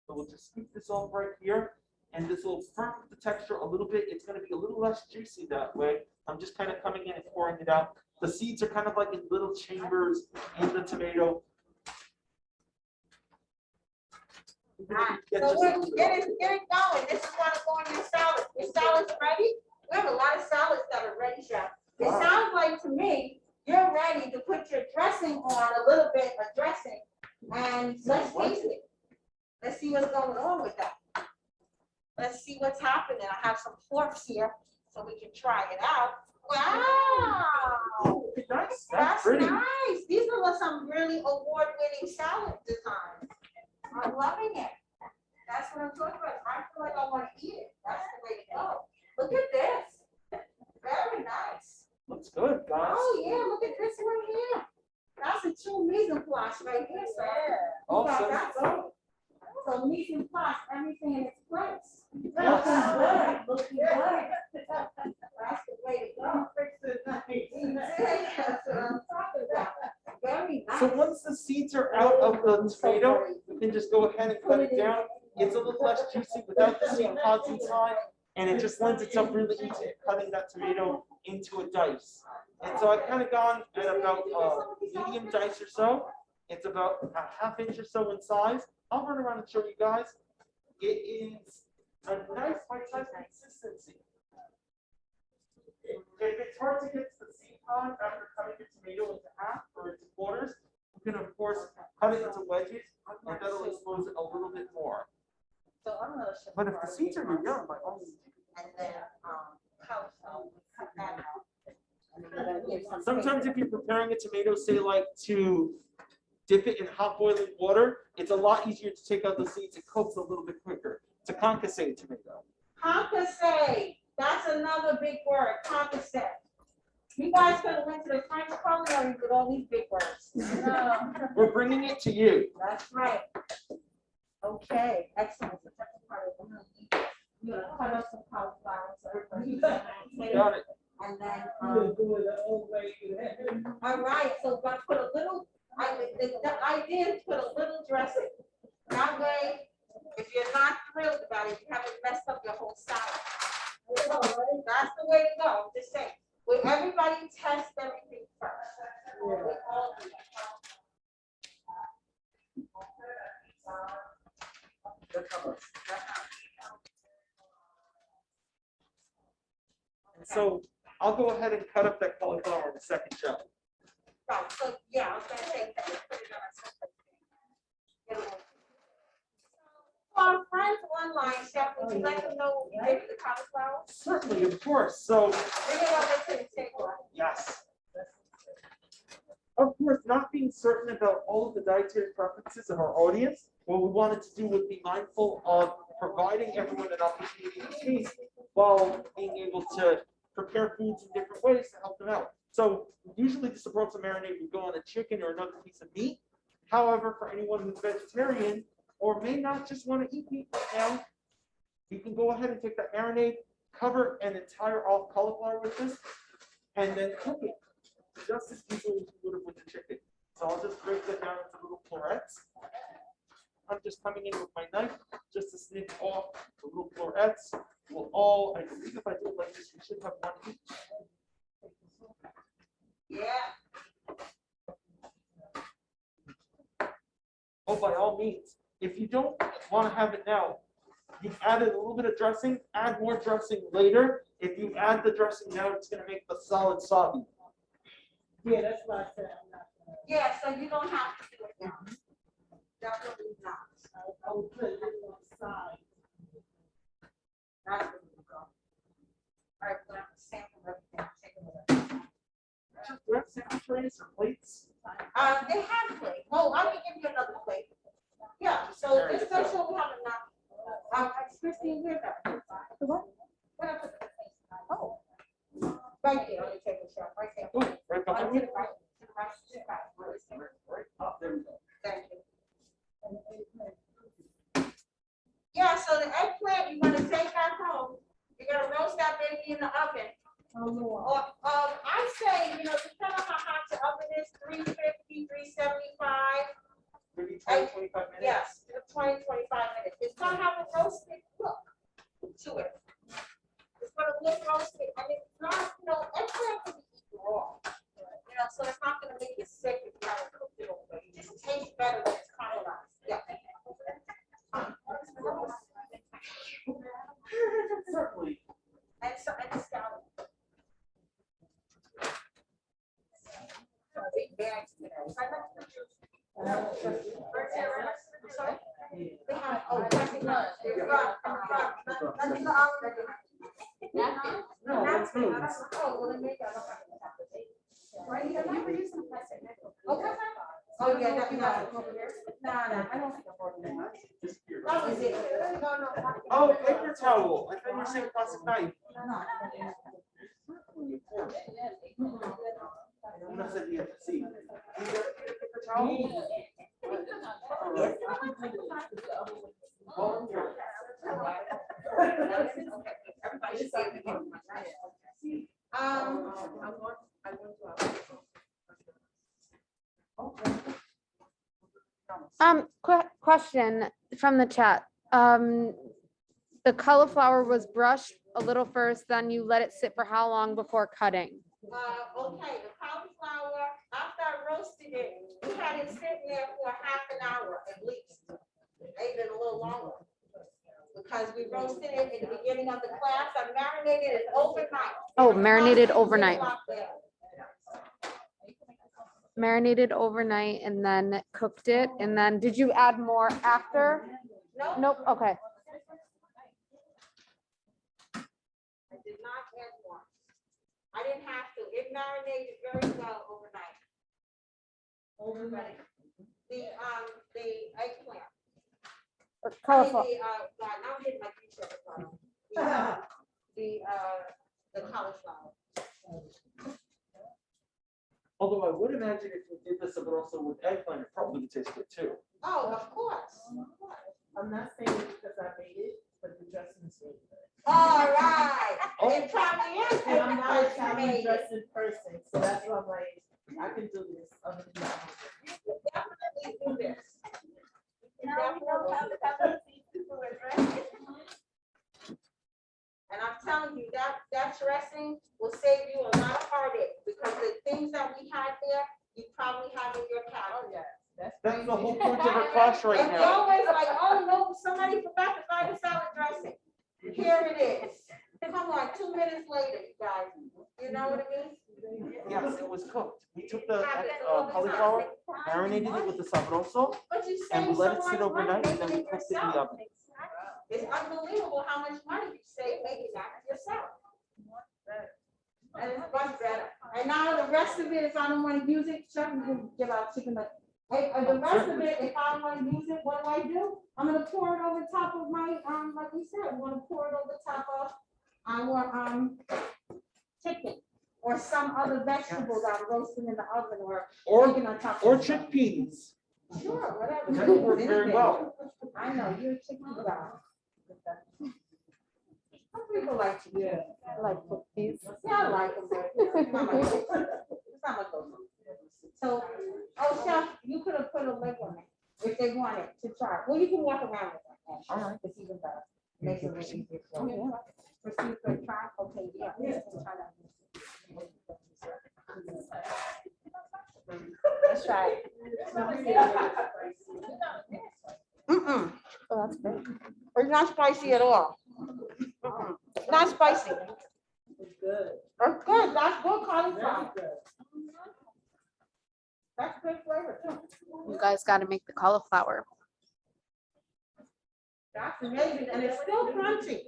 So we'll just scoop this off right here, and this will firm up the texture a little bit. It's going to be a little less juicy that way. I'm just kind of coming in and pouring it out. The seeds are kind of like in little chambers in the tomato.
Alright, so we're get it going. This is what going in your salad. Your salad's ready. We have a lot of salads that are ready, Chef. It
Wow.
sounds like to me, you're ready to put your dressing on, a little bit of dressing, and let's taste it. Let's see what's going on with that. Let's see what's happening. I have some forks here, so we can try it out. Wow,
Nice. That's
that's
pretty.
nice. These are some really award-winning salad designs. I'm loving it. That's what I'm talking about. I feel like I want to eat it. That's the way to go. Look at this. Very nice.
Looks good, guys.
Oh, yeah, look at this one here. That's a true mise en place right here, sir. You got
Awesome.
that going. So mise en place, everything in its place.
Yes.
Looking good, looking good. That's the way to go. That's what I'm talking about. Very nice.
So once the seeds are out of the tomato, you can just go ahead and cut it down. It's a little less juicy without the seed pods inside, and it just lends itself really easy to cutting that tomato into a dice. And so I've kind of gone at about medium dice or so. It's about a ½ inch or so in size. I'll run around and show you guys. It is a nice bite-sized consistency. If it's hard to get to the seed pod after cutting your tomato into half or into quarters, you can of course cut it into wedges, and that'll expose it a little bit more.
So I'm gonna show
But if
you
the seeds are young, by all means.
and then, cauliflower, cut that out. And then we're gonna give some
Sometimes
flavor.
if you're preparing a tomato, say like to dip it in hot boiling water, it's a lot easier to take out the seeds. It cooks a little bit quicker. It's a concassate tomato.
Concassate, that's another big word, concassate. You guys could have went to the French culinary with all these big words. No,
We're bringing it to you.
that's right. Okay, excellent. The second part is I'm gonna eat. You're gonna cut up some cauliflower, so everybody can
Got it.
and then,
You do it the old way.
all right, so I'm gonna put a little, the idea is put a little dressing. That way, if you're not thrilled about it, you haven't messed up your whole salad. That's the way to go, I'm just saying. With everybody test everything first. We all do
And so I'll go ahead and cut up that cauliflower in a second, Chef.
Right, so, yeah, I was gonna say, put it on a separate thing. For our friends online, Chef, would you let them know what you did with the cauliflower?
Certainly, of course. So
Bring it over to the table.
yes. Of course, not being certain about all of the dietary preferences of our audience, what we wanted to do was be mindful of providing everyone an opportunity to taste while being able to prepare foods in different ways to help them out. So usually this approach to marinade would go on a chicken or another piece of meat. However, for anyone who's vegetarian or may not just want to eat meat right now, you can go ahead and take that marinade, cover an entire cauliflower with this, and then cook it just as easily as you would have with the chicken. So I'll just break that down into little florets. I'm just coming in with my knife just to snip off the little florets. We'll all, I believe if I do it like this, we should have one each.
Yeah.
Oh, by all means, if you don't want to have it now, you've added a little bit of dressing, add more dressing later. If you add the dressing now, it's going to make the solid soggy.
Yeah, that's why I said I'm not.
Yeah, so you don't have to do it now. Definitely not.
I would put it on the side.
That's where you go. All right, we're gonna sample everything. Take a look.
Do you have sample trays or plates?
They have plate. Oh, I can give you another plate. Yeah, so this does show we have enough. Christine, where's that? The what? Where did I put the plate? Oh. Right there on the table, Chef, right there.
Oh, right
Oh,
behind
to
you.
the right, to the right, to the right. Where is it?
Right up, there we go.
Thank you. Yeah, so the eggplant, you're gonna take that home. You're gonna roast that baby in the oven.
Oh, Lord.
Or bags today. They have, oh, plastic lunch.
No, that's me.
Oh, well, then maybe I don't have to. Okay. Oh, yeah, that, no, I don't think I'm working that. That was it. No.
Oh, paper towel. I thought you were saying plastic knife. I'm not saying you have to see. You got a paper towel?
Question from the chat. The cauliflower was brushed a little first, then you let it sit for how long before cutting?
Okay, the cauliflower, after I roasted it, we had it sitting there for half an hour at least. Maybe a little longer. Because we roasted it in the beginning of the class, I marinated it overnight.
Oh, marinated overnight.
Yeah.
Marinated overnight and then cooked it. And then did you add more after?
No,
Nope. Okay.
I did not add more. I didn't have to. It marinated very well overnight. Overnight. The eggplant. I mean,
Cauliflower.
now I'm getting my t-shirt. The cauliflower.
Although I would imagine if we did this, but also with eggplant, it probably would taste good too.
Oh, of course.
I'm not saying it because I made it, but the dressing is really good.
All right.
Oh.
It probably is.
And I'm not a
because you
Italian
made it.
dressing person, so that's why I'm like, I can do this. Other than that.
Definitely do this. And I'm telling you, that dressing will save you a lot of heartache, because the things that we had there, you probably have in your cabinet.
That's the whole point of our class right
And we
now.
always like, oh no, somebody forgot to buy the salad dressing. Here it is. Come on, 2 minutes later, you guys. You know what I mean?
Yes, it was cooked. We took the cauliflower, marinated it with the sabroso,
But you
and we
save
let
so
it sit
much money
overnight, and then
making
we
it
cooked it in the
yourself.
oven.
It's unbelievable how much money you save making that yourself. And it's much better. And now the rest of it, if I don't want to use it, Chuck, you can give out chicken. But the rest of it, if I don't want to use it, what do? I'm gonna pour it over top of my, like we said, I'm gonna pour it over top of our, chicken or some other vegetables I'm roasting in the oven or making on top.
Or
of stuff.
chickpeas.
Sure, whatever.
That will work very well.
I know, you're a chicken guy. Some people like chicken.
Yeah.
I like cookies.
Yeah, I like them. It's not my go-to. It's not my go-to. So, oh, Chef, you could have put a leg on it if they wanted to try. Well, you can walk around with that.
All right.
It's even better. Makes it a little easier for you. Proceed for a try. Okay, yeah. Let's try that. That's right. Mm-mm.
Oh, that's great.
It's not spicy at all. It's not spicy.
It's good.
It's good. That's good
Very
cauliflower.
good.
That's good flavor too.
You guys got to make the cauliflower.
That's amazing. And it's still crunchy.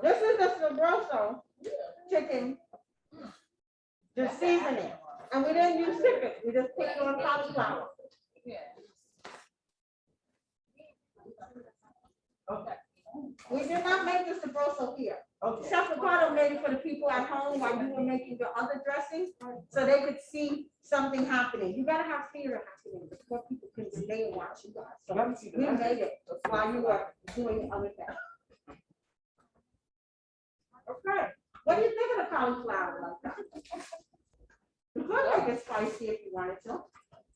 This is the Sabroso chicken. The seasoning. And we didn't use chicken. We just put it on cauliflower.
Okay.
We did not make the Sabroso here.
Okay.
Chef Ricardo made it for the people at home while you were making your other dressings, so they could see something happening. You gotta have theater happening before people can stay and watch you guys. So we made it while you were doing the other thing. Okay, what do you think of the cauliflower like that? You could make it spicy if you wanted to.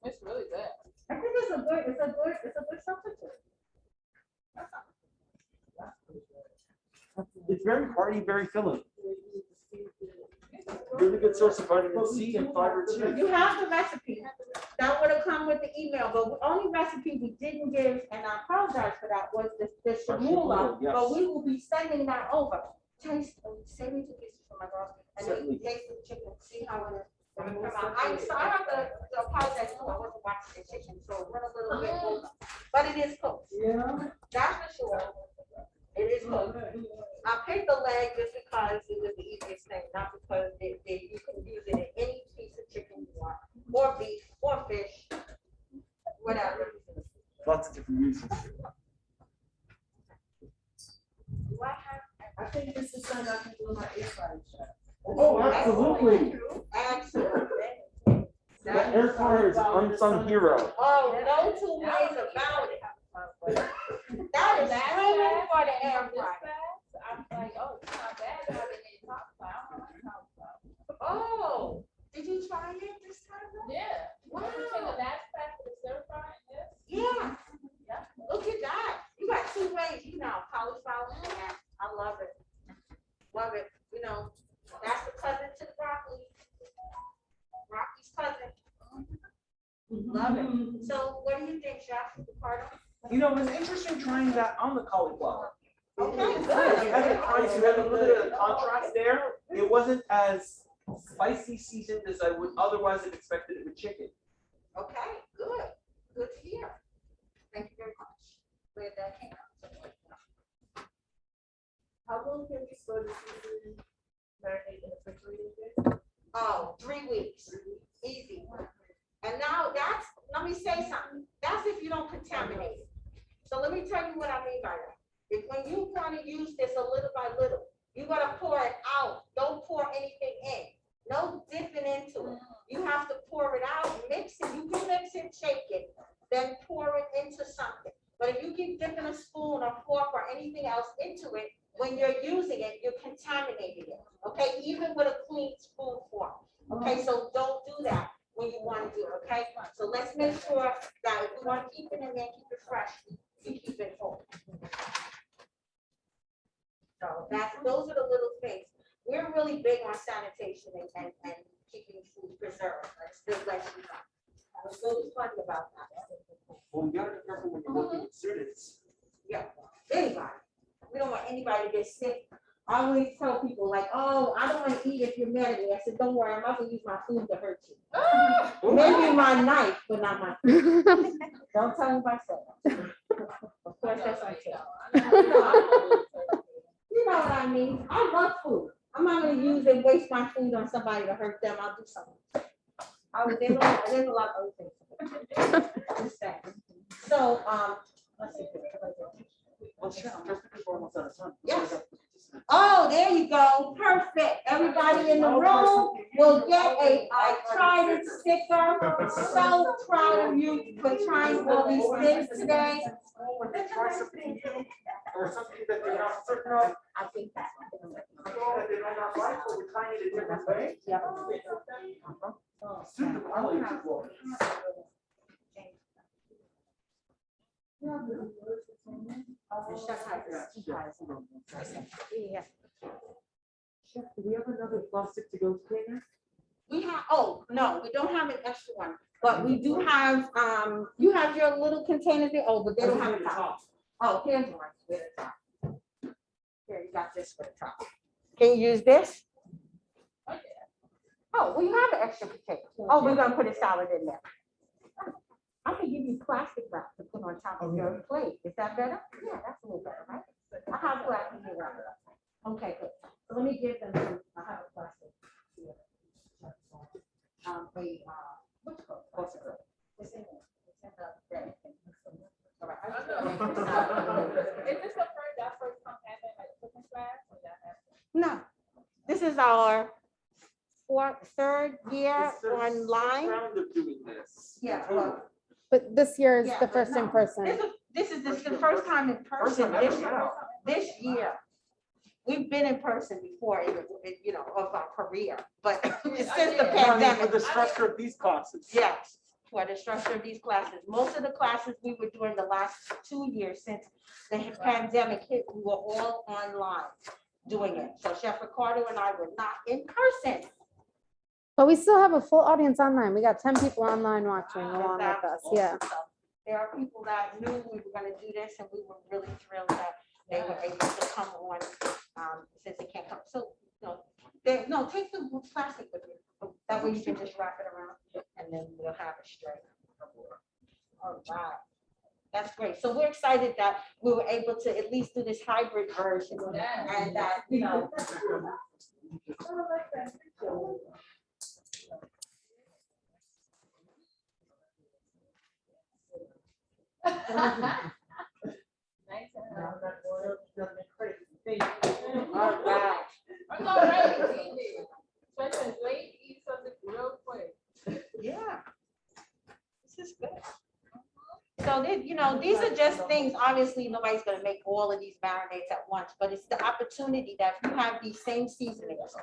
It's really good.
I think it's a good substitute.
It's very hearty, very filling. Really good source of vitamin C and fiber too.
You have the recipe. That would have come with the email, but the only recipe we didn't give, and I apologize for that, was the Chermoula,
Yes.
but we will be sending that over taste, save me 2 pieces for my girls, and then
Certainly.
you taste the chicken, see how it is. I have to apologize too, I wasn't watching the chicken, so it went a little bit over, but it is cooked,
Yeah.
that's for sure. It is cooked. I picked the leg just because it was the easiest thing, not because you can use it in any piece of chicken you want, or beef, or fish, whatever.
Lots of different uses.
Do I have?
I think this is something I can do in my air fryer, chef.
Oh, absolutely.
Absolutely.
The air fryer is an unsung hero.
Oh, no 2 ways about it. That is screaming for the air fryer.
I'm like, oh, it's not bad having it in top fry. I don't like top fry.
Oh, did you try it this time?
Yeah.
Wow.
Between the last pack of the stir fry and this.
Yeah,
Yeah.
look at that. You got 2 ways, you know, cauliflower and that. I love it. Love it. You know, that's the cousin to the broccoli. Rocky's cousin. Love it. So what do you think, Chef? Ricardo?
You know, it was interesting trying that on the cauliflower.
Okay,
You
good.
had the crunch, you had a little bit of contrast there. It wasn't as spicy seasoned as I would otherwise have expected it with chicken.
Okay, good. Good to hear. Thank you very much. Glad that came out.
How long can we store the seasoning marinate in the refrigerator?
Oh, 3 weeks. Easy. And now that's, let me say something. That's if you don't contaminate it. So let me tell you what I mean by that. If when you want to use this a little by little, you gotta pour it out. Don't pour anything in. No dipping into it. You have to pour it out, mix it. You can mix it, shake it, then pour it into something. But if you keep dipping a spoon or fork or anything else into it, when you're using it, you're contaminating it. Okay, even with a clean spoon fork. Okay, so don't do that when you want to do it. Okay, so let's make sure that if we want to keep it in there, keep it fresh, you keep it whole. So those are the little things. We're really big on sanitation and keeping food preserved. Let's just let you know. I was really funny about that.
Well, you gotta be careful when you're working with students.
Yeah, anybody. We don't want anybody to get sick. I always tell people like, oh, I don't want to eat if you're mad at me. I said, don't worry, I'm not gonna use my food to hurt you. Maybe my knife, but not my food. Don't tell anybody that. Of course, that's what I tell. You know what I mean? I love food. I'm not gonna use and waste my food on somebody to hurt them. I'll do something. There's a lot of other things. Just saying. So, let's see.
Well, sure, just because we're almost out of time.
Yes. Oh, there you go. Perfect. Everybody in the room will get I tried it sticker. So proud of you for trying all these things today.
When they try something new or something that they're not certain of,
I think that's.
that they might not like, or we're trying it a different way.
Yeah.
Student quality as well.
Yeah.
Chef, do we have another plastic to go container?
We have, oh, no, we don't have an extra one, but we do have, you have your little container there, oh, but they don't have a top. Oh, here's one with a top. Here, you got this for the top. Can you use this? Oh, well, you have an extra container. Oh, we're gonna put a salad in there. I can give you plastic wrap to put on top of your plate. Is that better? Yeah, that's a little better, right? I have plastic wrap. Okay, good. So let me give them, I have a plastic. What's it called? What's it called? It's in there. It's in the bag. All right.
Is this the first time having like cooking class or y'all have?
No, this is our third year
It's the
online.
round of doing this.
Yeah, well,
But this year is
yeah,
the
but
first in
no,
person.
This is the first time in
First
person
time ever,
this year.
wow.
This year. We've been in person before, you know, of our career, but since the
For
pandemic.
the structure of these classes.
Yes, for the structure of these classes. Most of the classes we were doing the last 2 years since the pandemic hit, we were all online doing it. So Chef Ricardo and I were not in person.
But we still have a full audience online. We got 10 people online watching along with us. Yeah.
So there are people that knew we were gonna do this and we were really thrilled that they were able to come on since it came No, take the plastic with you. That way you can just wrap it around and then we'll have it straight. All right. That's great. So we're excited that we were able to at least do this hybrid version and that, you know.
Nice and
Now
hard.
that oil doesn't get crazy.
All right.
I'm all right, easy. Such a late, eat something real quick.
Yeah. This is good. So then, you know, these are just things, obviously, nobody's gonna make all of these marinades at once, but it's the opportunity that if you have these same seasonings,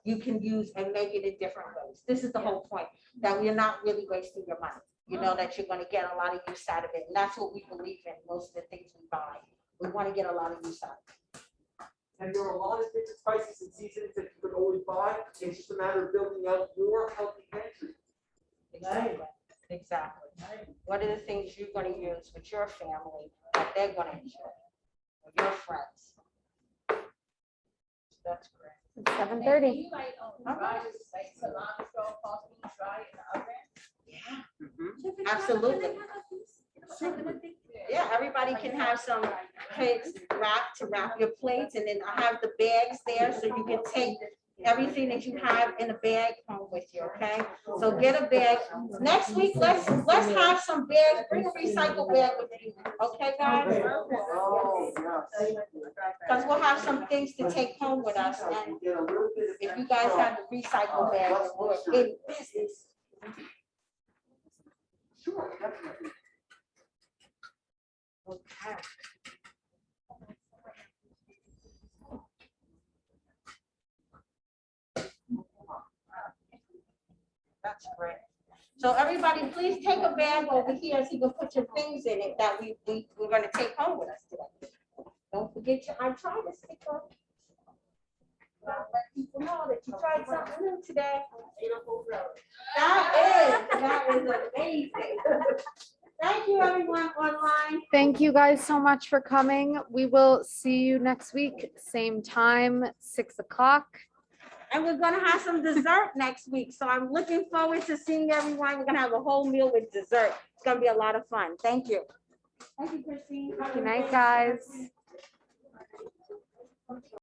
you can use and make it in different ways. This is the whole point, that we're not really wasting your money. You know, that you're gonna get a lot of use out of it, and that's what we believe in, most of the things we buy. We wanna get a lot of use out of it.
And there are a lot of different spices and seasonings that you could always buy. It's just a matter of building out your healthy pantry.
Exactly. Exactly. What are the things you're gonna use with your family that they're gonna enjoy, with your friends? That's great.
It's 7:30.
You like, fry, like cilantro, parsley, fry in the oven?
Yeah. Absolutely. Yeah, everybody can have some plates to wrap your plates, and then I have the bags there, so you can take everything that you have in a bag home with you, okay? So get a bag. Next week, let's have some bags, bring a recycle bag with you, okay, guys?
Oh, yes.
Because we'll have some things to take home with us, and
Get a little bit of
if you guys have the recycle bag, then we're in business.
Sure, definitely.
Okay. That's great. So everybody, please take a bag over here so you can put your things in it that we're gonna take home with us today. Don't forget your, I'm trying to stick on. Let people know that you tried something new today. That is amazing. Thank you, everyone online.
Thank you guys so much for coming. We will see you next week, same time, 6 o'clock.
And we're gonna have some dessert next week, so I'm looking forward to seeing everyone. We're gonna have a whole meal with dessert. It's gonna be a lot of fun. Thank you. Thank you, Christine.
Good night, guys.